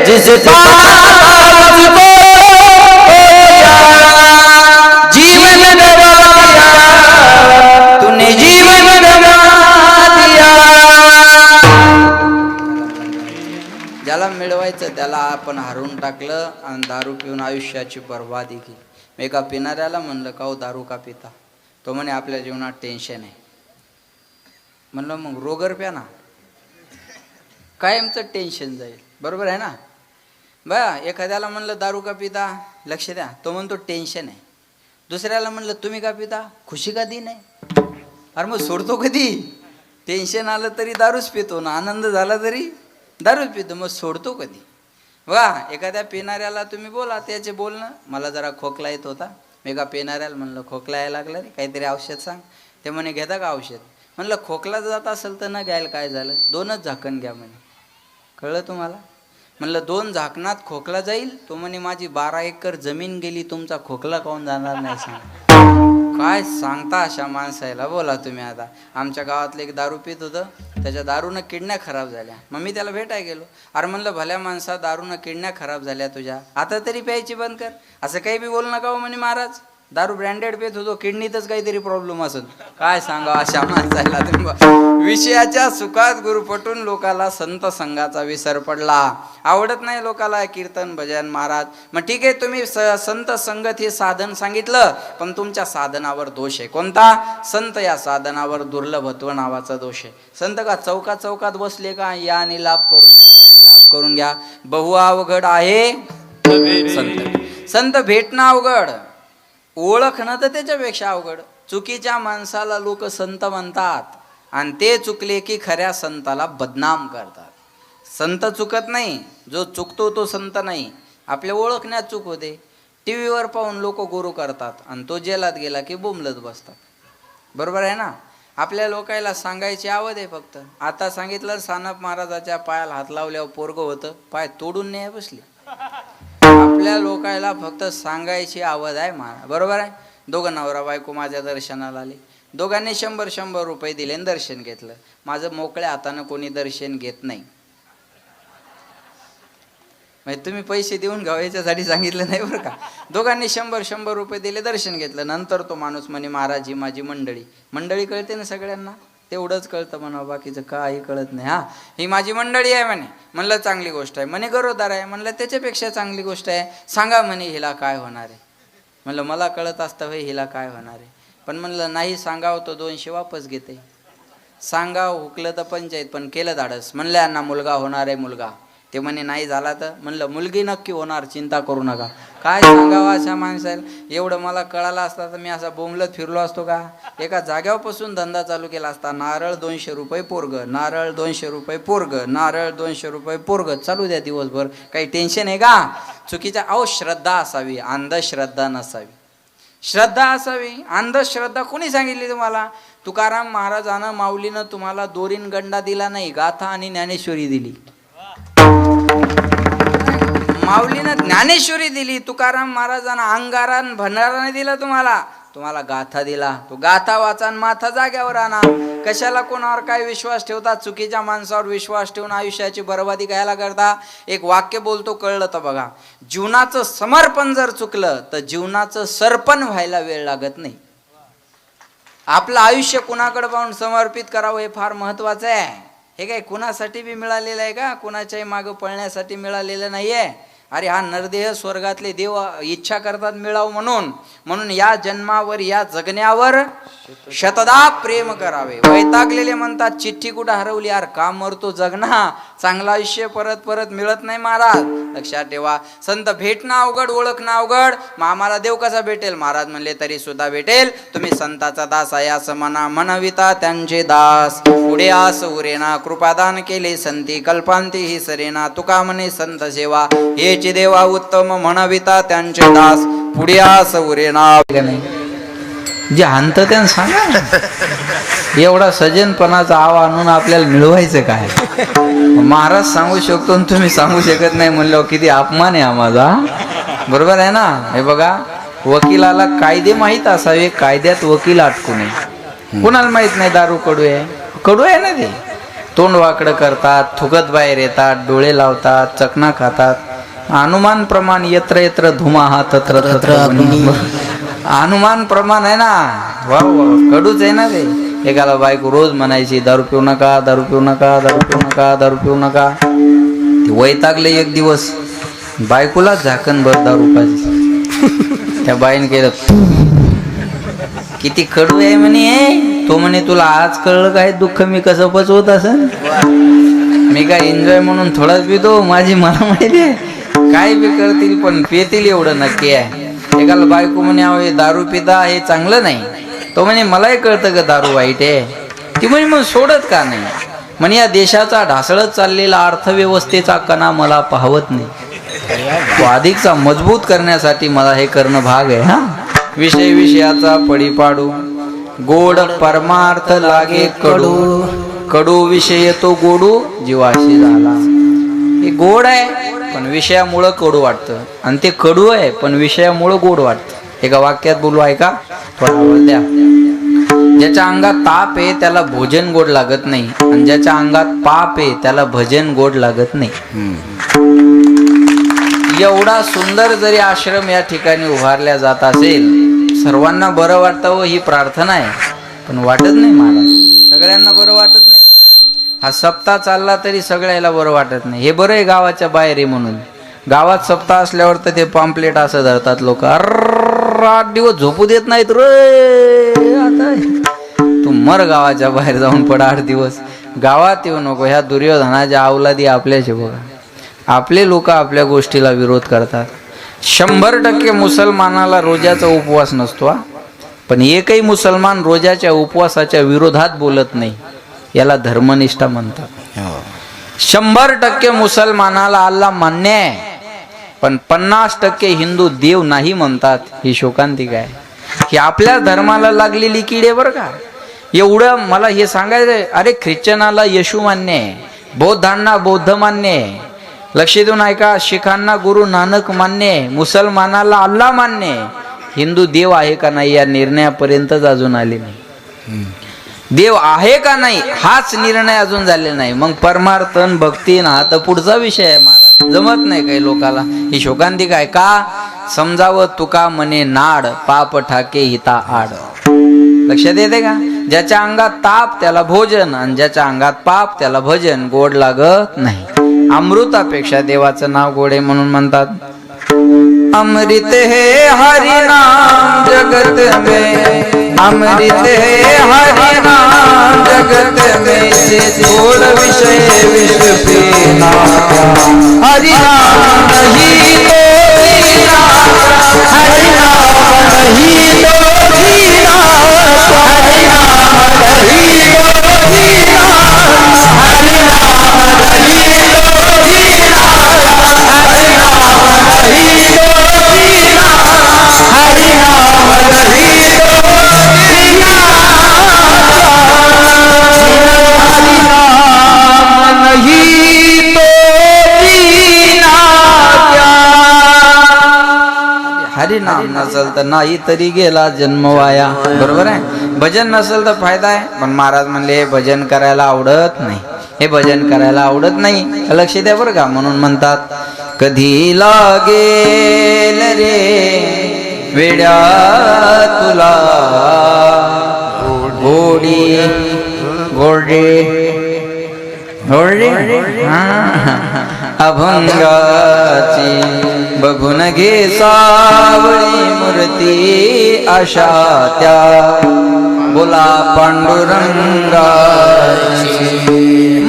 जिसे जीवन गवा दिया तूने जीवन गवा दिया. ज्याला मिळवायचं त्याला आपण हरवून टाकलं आणि दारू पिऊन आयुष्याची बर्बादी केली. मी एका पिणाऱ्याला म्हणलं का हो दारू का पिता? तो म्हणे आपल्या जीवनात टेन्शन आहे. म्हणलं मग रोगर प्या ना, कायमचं टेन्शन जाईल. बरोबर आहे ना? बया एखाद्याला म्हणलं दारू का पिता, लक्ष द्या, तो म्हणतो टेन्शन आहे. दुसऱ्याला म्हणलं तुम्ही का पिता, खुशी का दिन आहे. अरे मग सोडतो कधी? टेन्शन आलं तरी दारूच पितो ना, आनंद झाला तरी दारूच पितो, मग सोडतो कधी? वा एखाद्या पिणाऱ्याला तुम्ही बोला, त्याचे बोलणं मला जरा खोकला येत होता. मी एका पिणाऱ्याला म्हणलं खोकला यायला लागला रे, काहीतरी औषध सांग. ते म्हणे घेता का औषध? म्हणलं खोकला जात असेल तर न घ्यायला काय झालं, 2च झाकण घ्या म्हणे. कळलं तुम्हाला? म्हणलं 2 झाकणात खोकला जाईल? तो म्हणे माझी 12 एकर जमीन गेली, तुमचा खोकला काऊन जाणार नाही सांग. काय सांगता अशा माणसाला? बोला तुम्ही. आता आमच्या गावातलं एक दारू पित होतं, त्याच्या दारूनं किडण्या खराब झाल्या. मग मी त्याला भेटायला गेलो. अरे म्हणलं भल्या माणसा, दारूनं किडण्या खराब झाल्या तुझ्या, आता तरी प्यायची बंद कर. असं काही बी बोल नका हो म्हणे महाराज. दारू ब्रँडेड पित होतो, किडनीतच काहीतरी प्रॉब्लेम असेल. काय सांगा अशा माणसाला तुम्ही. विषयाच्या सुखात गुरुपटून लोकाला संत संघाचा विसर पडला. आवडत नाही लोकाला कीर्तन भजन महाराज. मग ठीक आहे, तुम्ही संत संगत हे साधन सांगितलं, पण तुमच्या साधनावर दोष आहे. कोणता? संत या साधनावर दुर्लभत्व नावाचा दोष आहे. संत का चौकात चौकात बसले का या आणि लाभ करून घ्या, लाभ करून घ्या. बहु अवघड आहे संत. संत भेटणं अवघड, ओळखणं तर त्याच्यापेक्षा अवघड. चुकीच्या माणसाला लोक संत म्हणतात आणि ते चुकले की खऱ्या संताला बदनाम करतात. संत चुकत नाही, जो चुकतो तो संत नाही. आपल्या ओळखण्यात चूक होते. टी व्हीवर पाहून लोक गुरु करतात आणि तो जेलात गेला की बोंबलत बसतात. बरोबर आहे ना? आपल्या लोकायला सांगायची आवड आहे फक्त. आता सांगितलं सानप महाराजाच्या पायाला हात लावल्यावर पोरगं होतं, पाय तोडून नाही बसले. आपल्या लोकायला फक्त सांगायची आवड आहे महाराज. बरोबर आहे? 2 नवरा बायको माझ्या दर्शनाला आले, दोघांनी 100 रुपये दिले आणि दर्शन घेतलं. माझं मोकळ्या हातानं कोणी दर्शन घेत नाही. म्हणजे तुम्ही पैसे देऊन घ्यावं याच्यासाठी सांगितलं नाही बरं का. दोघांनी 100 रुपये दिले, दर्शन घेतलं. नंतर तो माणूस म्हणे महाराज ही माझी मंडळी. मंडळी कळते ना सगळ्यांना, तेवढंच कळतं म्हणा, बाकीचं काही कळत नाही. हा ही माझी मंडळी आहे म्हणे. म्हणलं चांगली गोष्ट आहे. म्हणे गरोदर आहे. म्हणलं त्याच्यापेक्षा चांगली गोष्ट आहे. सांगा म्हणे हिला काय होणार आहे. म्हणलं मला कळत असतं भाई हिला काय होणार आहे. पण म्हणलं नाही सांगावं तो 200 वापस घेते. सांगाव हुकलं तर पंचायत, पण केलं धाडस. म्हणलं यांना मुलगा होणार आहे मुलगा. ते म्हणे नाही झाला तर? म्हणलं मुलगी नक्की होणार, चिंता करू नका. काय सांगावं अशा माणसाला? एवढं मला कळालं असता तर मी असा बोंबलत फिरलो असतो का? एका जाग्यापासून धंदा चालू केला असता. नारळ 200 रुपये पोरग, नारळ 200 रुपये पोरग, नारळ 200 रुपये पोरग. चालू द्या दिवसभर, काही टेन्शन आहे का? चुकीच्या श्रद्धा असावी, अंधश्रद्धा नसावी. श्रद्धा असावी, अंधश्रद्धा कोणी सांगितली तुम्हाला? तुकाराम महाराजानं माऊलीनं तुम्हाला दोरीन गंडा दिला नाही, गाथा आणि ज्ञानेश्वरी दिली. माऊलीनं ज्ञानेश्वरी दिली, तुकाराम महाराजांना अंगारान भंडारा नाही दिला तुम्हाला. तुम्हाला गाथा दिला. तो गाथा वाचा आणि माथा जाग्यावर आणा. कशाला कोणावर काय विश्वास ठेवता? चुकीच्या माणसावर विश्वास ठेवून आयुष्याची बर्बादी करायला करता. एक वाक्य बोलतो, कळलं तर बघा. जीवनाचं समर्पण जर चुकलं तर जीवनाचं सरपण व्हायला वेळ लागत नाही. आपलं आयुष्य कुणाकडे पाहून समर्पित करावं हे फार महत्वाचं आहे. हे काय कुणासाठी बी मिळालेलं आहे का? कुणाच्याही मागं पळण्यासाठी मिळालेलं नाहीये. अरे हा नरदेह स्वर्गातले देव इच्छा करतात मिळावं म्हणून या जन्मावर या जगण्यावर शतदा प्रेम करावे. वैतागलेले म्हणतात चिठ्ठी कुठं हरवली यार, का मरतो जगना, चांगलं आयुष्य परत परत मिळत नाही महाराज. लक्षात ठेवा, संत भेटणं अवघड, ओळखणं अवघड. मग आम्हाला देव कसा भेटेल? महाराज म्हणले तरी सुद्धा भेटेल. तुम्ही संताचा दास आहे असं म्हणा, म्हणविता त्यांचे दास. पुढे आस उरेना, कृपादान केले संती, कल्पांती ही सरेना. तुका म्हणे संत सेवा, हेची देवा उत्तम, म्हणविता त्यांचे दास. पुढे आस उरेना. जे हाणत त्यानं सांगा, एवढा सजनपणाचा आव आणून आपल्याला मिळवायचं काय? महाराज सांगू शकतो आणि तुम्ही सांगू शकत नाही म्हणल्यावर किती अपमान आहे आम्हाला. बरोबर आहे ना? हे बघा, वकिलाला कायदे माहीत असावे, कायद्यात वकील अटकू नये. कुणाला माहित नाही दारू कडू आहे? कडू आहे ना ते. तोंड वाकडं करतात, थुकत बाहेर येतात, डोळे लावतात, चकना खातात. हनुमान प्रमाण यत्र यत्र धुमाहा तत्र तत्र अग्नी. हनुमान प्रमाण आहे ना. वा कडूच आहे ना ते. एकाला बायको रोज म्हणायची दारू पिऊ नका, दारू पिऊ नका, दारू पिऊ नका, दारू पिऊ नका. ते वैतागले एक दिवस, बायकोला झाकणभर दारू पाहिजे. त्या बाईने केलं, किती कडू आहे म्हणे. तो म्हणे तुला आज कळलं काय दुःख मी कसं पचवत असेल? मी काय एन्जॉय म्हणून थोडाच पितो, माझी मला माहिती आहे काय बी करतील पण पितील एवढं नक्की आहे. एकाला बायको म्हणे अहो दारू पिता हे चांगलं नाही. तो म्हणे मलाही कळतं का दारू वाईट आहे. ती म्हणे मग सोडत का नाही? म्हणे या देशाचा ढासळत चाललेला अर्थव्यवस्थेचा कणा मला पाहवत नाही. तो अधिकचा मजबूत करण्यासाठी मला हे करणं भाग आहे. हा विषयाचा पडी पाडू, गोड परमार्थ लागे कडू, कडू विषय तो गोडू जीवाशी झाला. हे गोड आहे पण विषयामुळं कडू वाटतं, आणि ते कडू आहे पण विषयामुळं गोड वाटतं. एका वाक्यात बोलू ऐका, थोडा आवाज द्या. ज्याच्या अंगात ताप आहे त्याला भोजन गोड लागत नाही, आणि ज्याच्या अंगात पाप आहे त्याला भजन गोड लागत नाही. एवढा सुंदर जरी आश्रम या ठिकाणी उभारल्या जात असेल, सर्वांना बरं वाटावं ही प्रार्थना आहे, पण वाटत नाही महाराज. सगळ्यांना बरं वाटत नाही. हा सप्ताह चालला तरी सगळ्याला बरं वाटत नाही. हे बरं आहे गावाच्या बाहेर आहे म्हणून. गावात सप्ताह असल्यावर तर ते पॉम्पलेट असं धरतात लोक. 8 दिवस झोपू देत नाहीत रे. आता तू मर गावाच्या बाहेर जाऊन पड 8 दिवस. गावात येऊ नको. ह्या दुर्योधनाच्या अवलादी आपल्याचे बघा. आपले लोक आपल्या गोष्टीला विरोध करतात. 100% मुसलमानाला रोजाचा उपवास नसतो, पण एकही मुसलमान रोजाच्या उपवासाच्या विरोधात बोलत नाही. याला धर्मनिष्ठा म्हणतात. 100% मुसलमानाला अल्लाह मान्य आहे, पण 50% हिंदू देव नाही म्हणतात. ही शोकांतिका आहे. ही आपल्या धर्माला लागलेली किडे बरं का. एवढं मला हे सांगायचंय. अरे ख्रिश्चनाला येशू मान्य आहे, बौद्धांना बौद्ध मान्य आहे, लक्ष देऊन ऐका, शिखांना गुरु नानक मान्य आहे, मुसलमानाला अल्लाह मान्य आहे. हिंदू देव आहे का नाही या निर्णयापर्यंतच अजून आले नाही. देव आहे का नाही हाच निर्णय अजून झालेला नाही. मग परमार्थन भक्ती ना तर पुढचा विषय आहे महाराज. जमत नाही काही लोकाला. ही शोकांतिका आहे. का समजावं तुका मने नाड, पाप ठाके हिता आड. लक्षात येते का? ज्याच्या अंगात ताप त्याला भोजन, आणि ज्याच्या अंगात पाप त्याला भजन गोड लागत नाही. अमृतापेक्षा देवाचं नाव गोड आहे म्हणून म्हणतात अमृत है हरि नाम जगत में, अमृत है हरि नाम जगत में, से छोड़ विषय विश्व पीना, हरि नाम नहीं तो जीना, हरि नाम नहीं तो जीना, हरि नाम नहीं तो जीना, हरि नाम नहीं तो जीना, हरि नाम नहीं तो जीना, हरि नाम नहीं तो जीना, हरि नाम नहीं तो जीना क्या. हरि नाम नसेल तर नाही तरी गेला जन्म वाया. बरोबर आहे. भजन नसेल तर फायदा आहे, पण महाराज म्हणले हे भजन करायला आवडत नाही, हे भजन करायला आवडत नाही. लक्ष द्या बरं का. म्हणून म्हणतात कधी लागेल रे वेड्या तुला गोडी गोडी गोडी अभंगाची बघून घे सावळी मूर्ती अशा त्या बोला पांडुरंगाची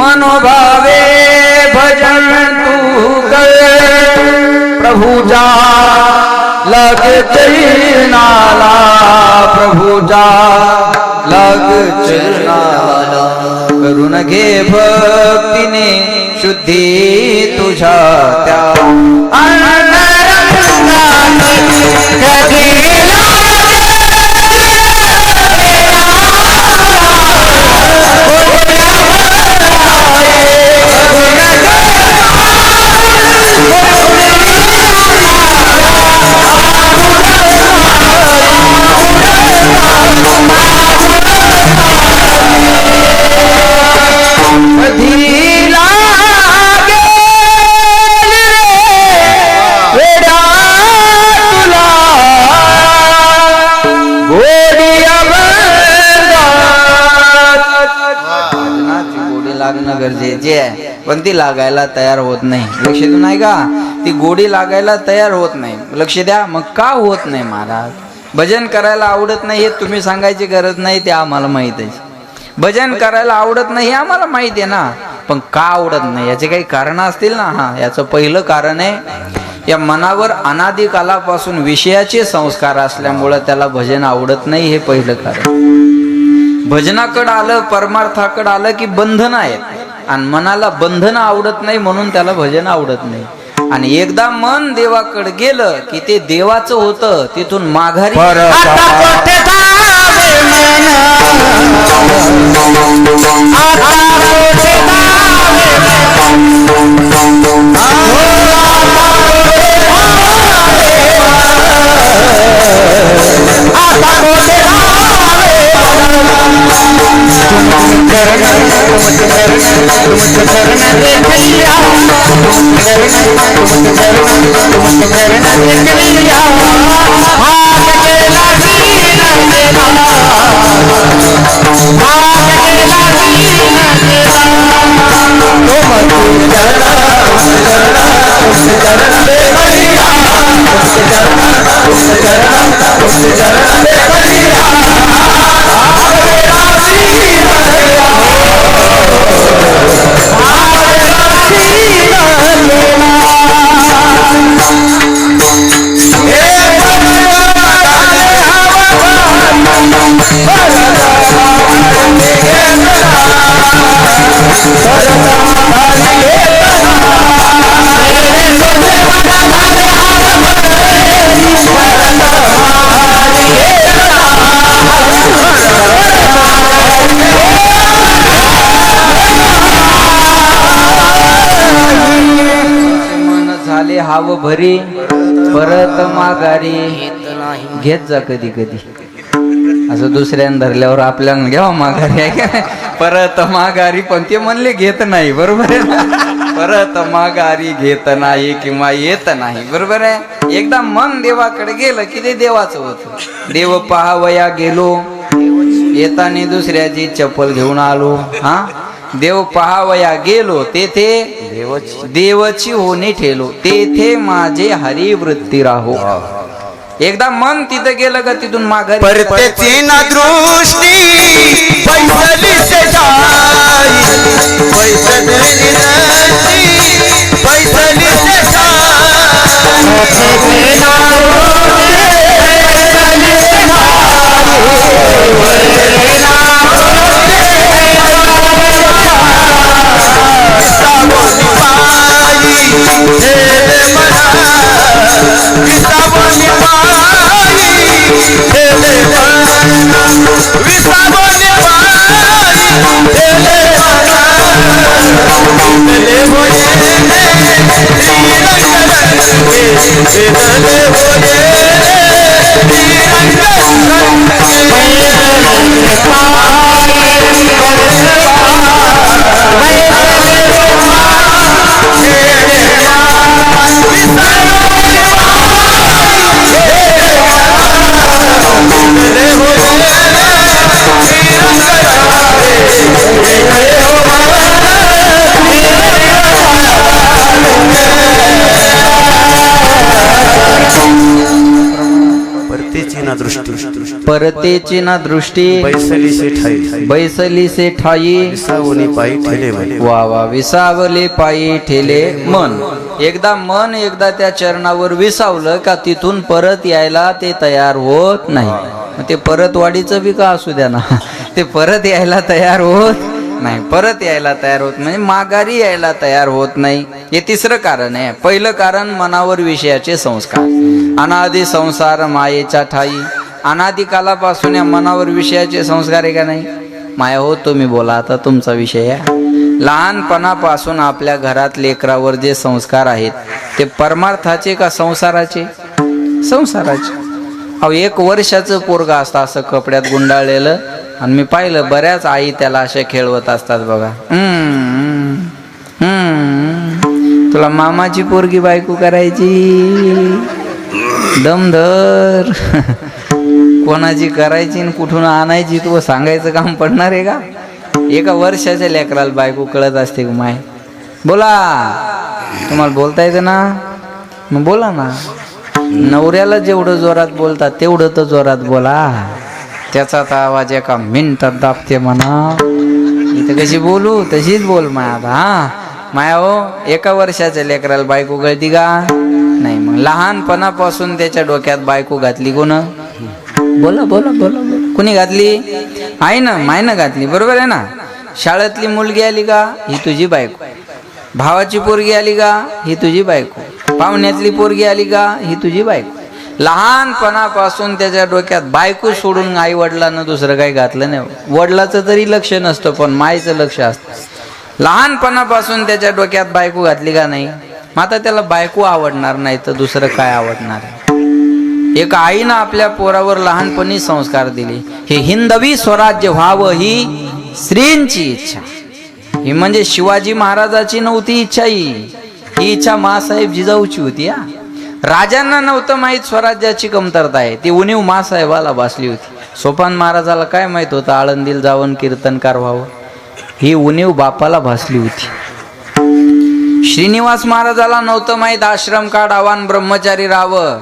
मनोभावे भजन तू कर प्रभुजा लग चरणाला प्रभुजा लग चरणाला करून घे भक्तीने शुद्धी तुझ्या त्या लागणं गरजेचे आहे, पण ती लागायला तयार होत नाही. लक्ष देऊ नाही का? ती गोडी लागायला तयार होत नाही. लक्ष द्या. मग का होत नाही महाराज? भजन करायला आवडत नाही हे तुम्ही सांगायची गरज नाही, ते आम्हाला माहित आहे. भजन करायला आवडत नाही हे आम्हाला माहित आहे ना, पण का आवडत नाही याचे काही कारण असतील ना. हा, याचं पहिलं कारण आहे या मनावर अनादी कालापासून विषयाचे संस्कार असल्यामुळं त्याला भजन आवडत नाही, हे पहिलं कारण. भजनाकडं आलं, परमार्थाकडं आलं की बंधन आहेत, आणि मनाला बंधन आवडत नाही म्हणून त्याला भजन आवडत नाही. आणि एकदा मन देवाकडे गेलं की ते देवाचं होतं, तिथून माघारी हाव भरी परत माघारी घेत जा कधी कधी. असं दुसऱ्यानं धरल्यावर आपल्याला घ्यावा माघारी आहे का? परत माघारी, पण ते म्हणले घेत नाही. बरोबर आहे ना? परत माघारी घेत नाही किंवा येत नाही. बरोबर आहे. एकदा मन देवाकडे गेलं की ते देवाचं होतं. देव पहावया गेलो, येताना दुसऱ्याची चप्पल घेऊन आलो. हा, देव पहावया गेलो, तेथे देवची होणी ठेलो, तेथे माझे हरिवृत्ती राहो. एकदा मन तिथं गेलं का तिथून माघारी परतेची ना दृष्टी पैसली से जाई, पैसली से विसावणी परतेची ना दृष्टी बैसली से ठाई बैसली से ठाई विसावणी पायी ठेले म्हणे. वा वा विसावले पायी ठेले मन. एकदा मन एकदा त्या चरणावर विसावलं का तिथून परत यायला ते तयार होत नाही. मग ते परत वाढीचं बी का असू द्या ना, ते परत यायला तयार होत नाही. परत यायला तयार होत म्हणजे माघारी यायला तयार होत नाही. हे तिसरं कारण आहे. पहिलं कारण मनावर विषयाचे संस्कार. अनादि संसार मायेच्या ठाई. अनादिकालापासून या मनावर विषयाचे संस्कार आहे का नाही. माया हो तुम्ही बोला आता तुमचा विषय आहे. लहानपणापासून आपल्या घरात लेकरावर जे संस्कार आहेत ते परमार्थाचे का संसाराचे. संसाराचे. अहो 1 वर्षाचं पोरगा असतं असं कपड्यात गुंडाळलेलं, आणि मी पाहिलं बऱ्याच आई त्याला असे खेळवत असतात बघा. तुला मामाची पोरगी बायको करायची, दमधर. कोणाची करायची आणि कुठून आणायची तू सांगायचं काम पडणार आहे का. 1 वर्षाच्या लेकराला बायको कळत असते का माय. बोला तुम्हाला बोलता येतं ना, मग बोला ना. नवऱ्याला जेवढं जोरात बोलतात तेवढं तर जोरात बोला. त्याचा तर आवाज एका मिनिटात दाबते म्हणा. इथं कशी बोलू तशीच बोल माया. हा माया हो 1 वर्षाच्या लेकराला बायको कळती का नाही. मग लहानपणापासून त्याच्या डोक्यात बायको घातली कोण. बोला बोला बोला बोला. कुणी घातली. आहे ना मायनं घातली. बरोबर आहे ना. शाळेतली मुलगी आली का ही तुझी बायको. भावाची पोरगी आली का ही तुझी बायको. पाहुण्यातली पोरगी आली का ही तुझी बायको. लहानपणापासून त्याच्या डोक्यात बायको सोडून आई वडिलांना दुसरं काही घातलं नाही. वडिलाचं तरी लक्ष नसतं पण मायचं लक्ष असतं. लहानपणापासून त्याच्या डोक्यात बायको घातली का नाही. मग आता त्याला बायको आवडणार नाही तर दुसरं काय आवडणार आहे. एक आईनं आपल्या पोरावर लहानपणी संस्कार दिले. हे हिंदवी स्वराज्य व्हावं ही स्त्रींची इच्छा. ही म्हणजे शिवाजी महाराजाची नव्हती इच्छा. ही इच्छा मासाहेब जिजाऊची होती. राजांना नव्हतं माहीत स्वराज्याची कमतरता आहे. ती उणीव मासाहेबाला भासली होती. सोपान महाराजाला काय माहित होतं आळंदीला जाऊन कीर्तनकार व्हावं. ही उणीव बापाला भासली होती. श्रीनिवास महाराजाला नव्हतं माहीत आश्रम काढावान ब्रह्मचारी राहावं.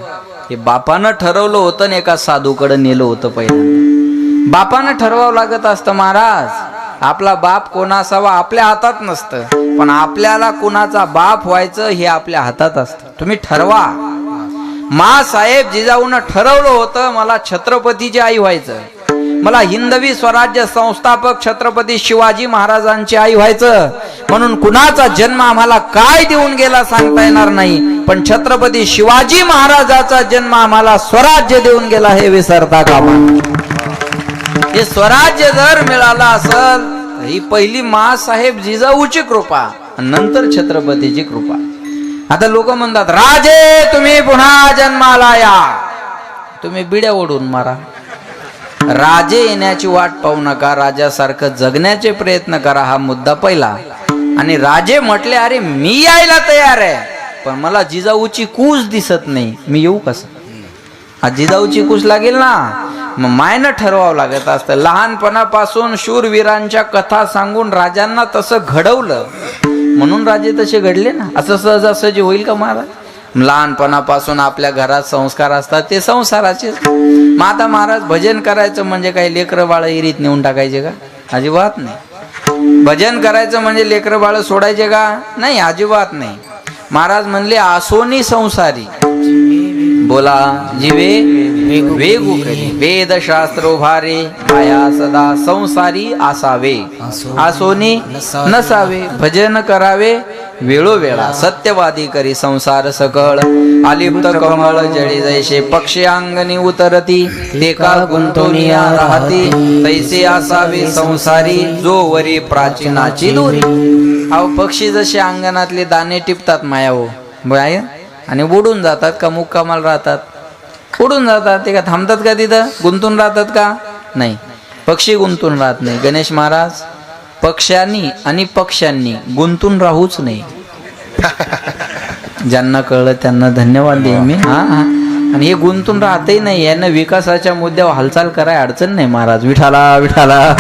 हे बापानं ठरवलं होतं आणि एका साधूकडे नेलं होतं. पहिल्यांदा बापानं ठरवावं लागत असतं. महाराज आपला बाप कोणा असावा आपल्या हातात नसतं, पण आपल्याला कुणाचा बाप व्हायचं हे आपल्या हातात असतं. तुम्ही ठरवा. मासाहेब जिजाऊनं ठरवलं होतं मला छत्रपतीची आई व्हायचं. मला हिंदवी स्वराज्य संस्थापक छत्रपती शिवाजी महाराजांची आई व्हायचं. म्हणून कुणाचा जन्म आम्हाला काय देऊन गेला सांगता येणार नाही, पण छत्रपती शिवाजी महाराजाचा जन्म आम्हाला स्वराज्य देऊन गेला हे विसरता कामा. हे स्वराज्य जर मिळालं असेल ही पहिली मासाहेब जिजाऊची कृपा, नंतर छत्रपतीची कृपा. आता लोक म्हणतात राजे तुम्ही पुन्हा जन्माला या. तुम्ही बिड्या ओढून मारा. राजे येण्याची वाट पाहू नका. राजासारखं जगण्याचे प्रयत्न करा. हा मुद्दा पहिला. आणि राजे म्हटले अरे मी यायला तयार आहे, पण मला जिजाऊची कूस दिसत नाही, मी येऊ कसं. आज जिजाऊची कूस लागेल ना. मग मायनं ठरवावं लागत असतं. लहानपणापासून शूरवीरांच्या कथा सांगून राजांना तसं घडवलं म्हणून राजे तसे घडले ना. असं सहजासहजी होईल का महाराज. लहानपणापासून आपल्या घरात संस्कार असतात ते संसाराचे. मग आता महाराज भजन करायचं म्हणजे काही लेकरं बाळ इरीत नेऊन टाकायचे का. अजिबात नाही. भजन करायचं म्हणजे लेकरं बाळ सोडायचे का नाही. अजिबात नाही. महाराज म्हणले आसोनी संसारी बोला जीवे वेगू करी. वेद शास्त्रो भारे माया सदा संसारी असावे. आसोनी नसावे. भजन करावे वेळोवेळा. सत्यवादी करी संसार सकळ. आलिप्त कमळ जळी जैसे पक्षी अंगणी उतरती. ते का गुंतवणिया राहती. तैसे असावे संसारी जो वरी प्राचीनाची दोरी. अहो पक्षी जसे अंगणातले दाणे टिपतात माया हो बाय आणि उडून जातात का मुक्कामाल राहतात. उडून जातात. ते का थांबतात का तिथं. गुंतून राहतात का नाही. पक्षी गुंतून राहत नाही. गणेश महाराज पक्ष्यांनी आणि पक्ष्यांनी गुंतून राहूच नाही. ज्यांना कळलं त्यांना धन्यवाद दे मी. हा हा. आणि हे गुंतून राहतही नाही. यांना विकासाच्या मुद्द्यावर हालचाल कराय अडचण नाही महाराज. विठाला विठाला.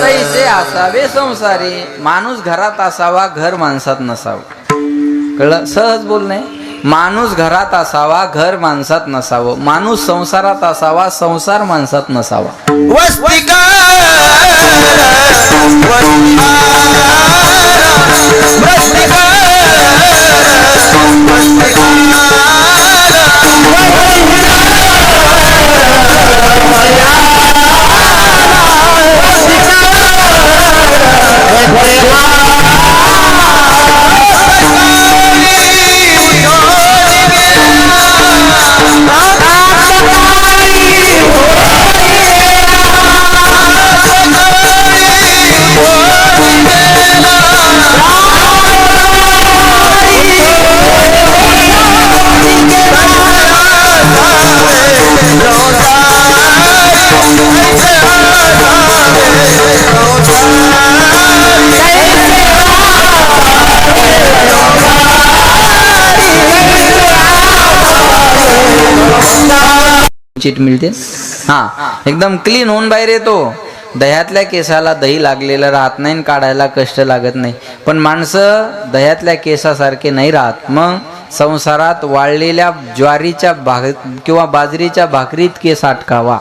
तैसे असावे संसारी. माणूस घरात असावा घर माणसात नसावं. कळलं. सहज बोलणे. माणूस घरात असावा, घर माणसात नसावं. माणूस संसारात असावा, संसार माणसात नसावा. चिट मिळते. हा, एकदम क्लीन होऊन बाहेर येतो. दह्यातल्या केसाला दही लागलेलं राहत नाही, काढायला कष्ट लागत नाही. पण माणसं दह्यातल्या केसासारखे नाही राहत. मग संसारात वाळलेल्या ज्वारीच्या किंवा बाजरीच्या भाकरीत केस अटकावा.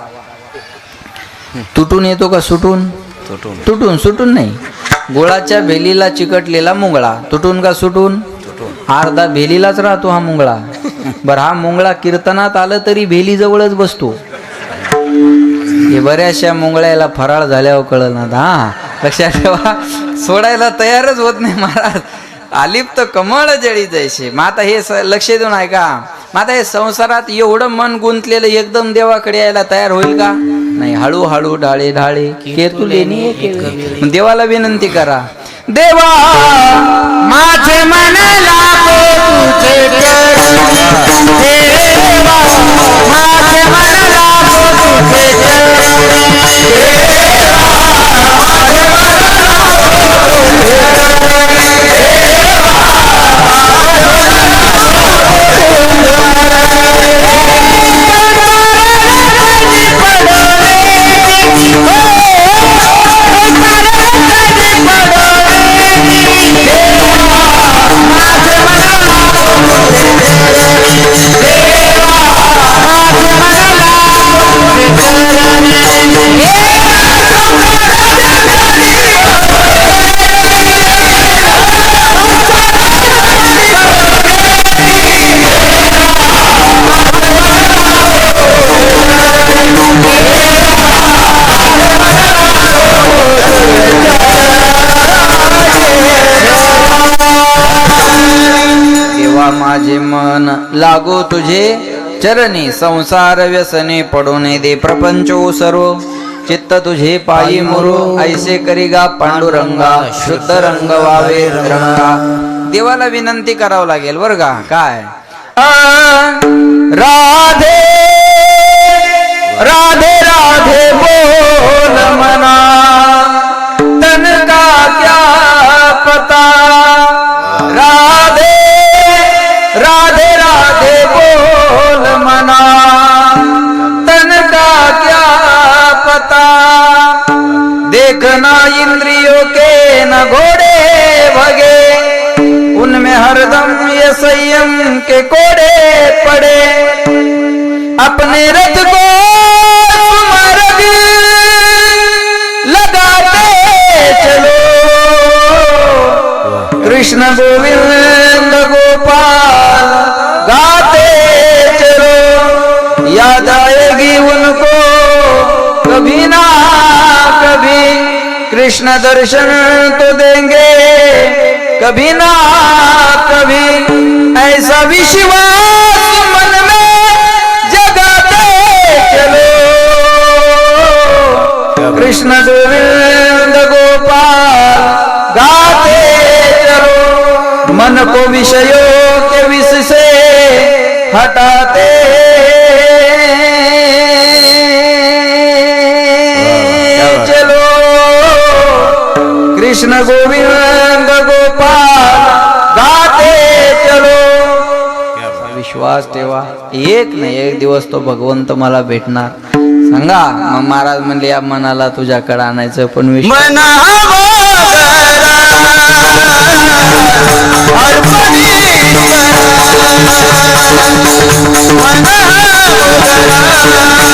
तुटून येतो का सुटून? तुटून सुटून नाही. गोळाच्या भेलीला चिकटलेला मुंगळा तुटून का सुटून? अर्धा भेलीलाच राहतो हा मुंगळा. बर, हा मुंगळा कीर्तनात आलं तरी भेली जवळच बसतो. हे बऱ्याचशा मुंगळ्याला फराळ झाल्यावर कळलं ना. हा, लक्षात ठेवा, सोडायला तयारच होत नाही महाराज. आलिप्त कमळ जळी जैसे. मग आता हे लक्ष देऊन आहे का? मग आता हे संसारात एवढं मन गुंतलेलं एकदम देवाकडे यायला तयार होईल का? नाही. हळूहळू ढाळे ढाळे केतुले. देवाला विनंती करा, देवा माझे मन लागो तुझे चरणी, देवा माझे मन लागो तुझे चरणी, देवा माझे मन लागो तुझे माझे मन लागो तुझे चरणी, संसार व्यसने पडू नये दे प्रपंचो सर्व, चित्त तुझे पायी मुरो, ऐसे करीगा पांडुरंगा, शुद्ध रंग वावे रंगा. देवाला विनंती करावं लागेल बरं का. काय? राधे राधे राधे बोल मना, तन का क्या पता. राधे राधे राधे बोल मना, तन का क्या पता. देखना इंद्रियों के न घोड़े भगे, उनमें हरदम ये संयम के कोड़े पड़े. अपने रथ को सुमरग लगाते चलो, कृष्ण गोविंद गोपाल गाते चलो. याद आएगी उनको कभी ना कभी, कृष्ण दर्शन तो देंगे कभी ना कभी. ऐसा विश्वास मन में जगाते चलो, कृष्ण गोविंद गोपाल गाते चलो. मन को विषयों के विष से हटाते चलो, कृष्ण गोविंद गोपाल गाते चलो. विश्वास ठेवा, एक नाही एक दिवस तो भगवंत मला भेटणार. सांगा. मग महाराज म्हणले या मनाला तुझ्याकडे आणायचं, पण विश्वास मन उघडा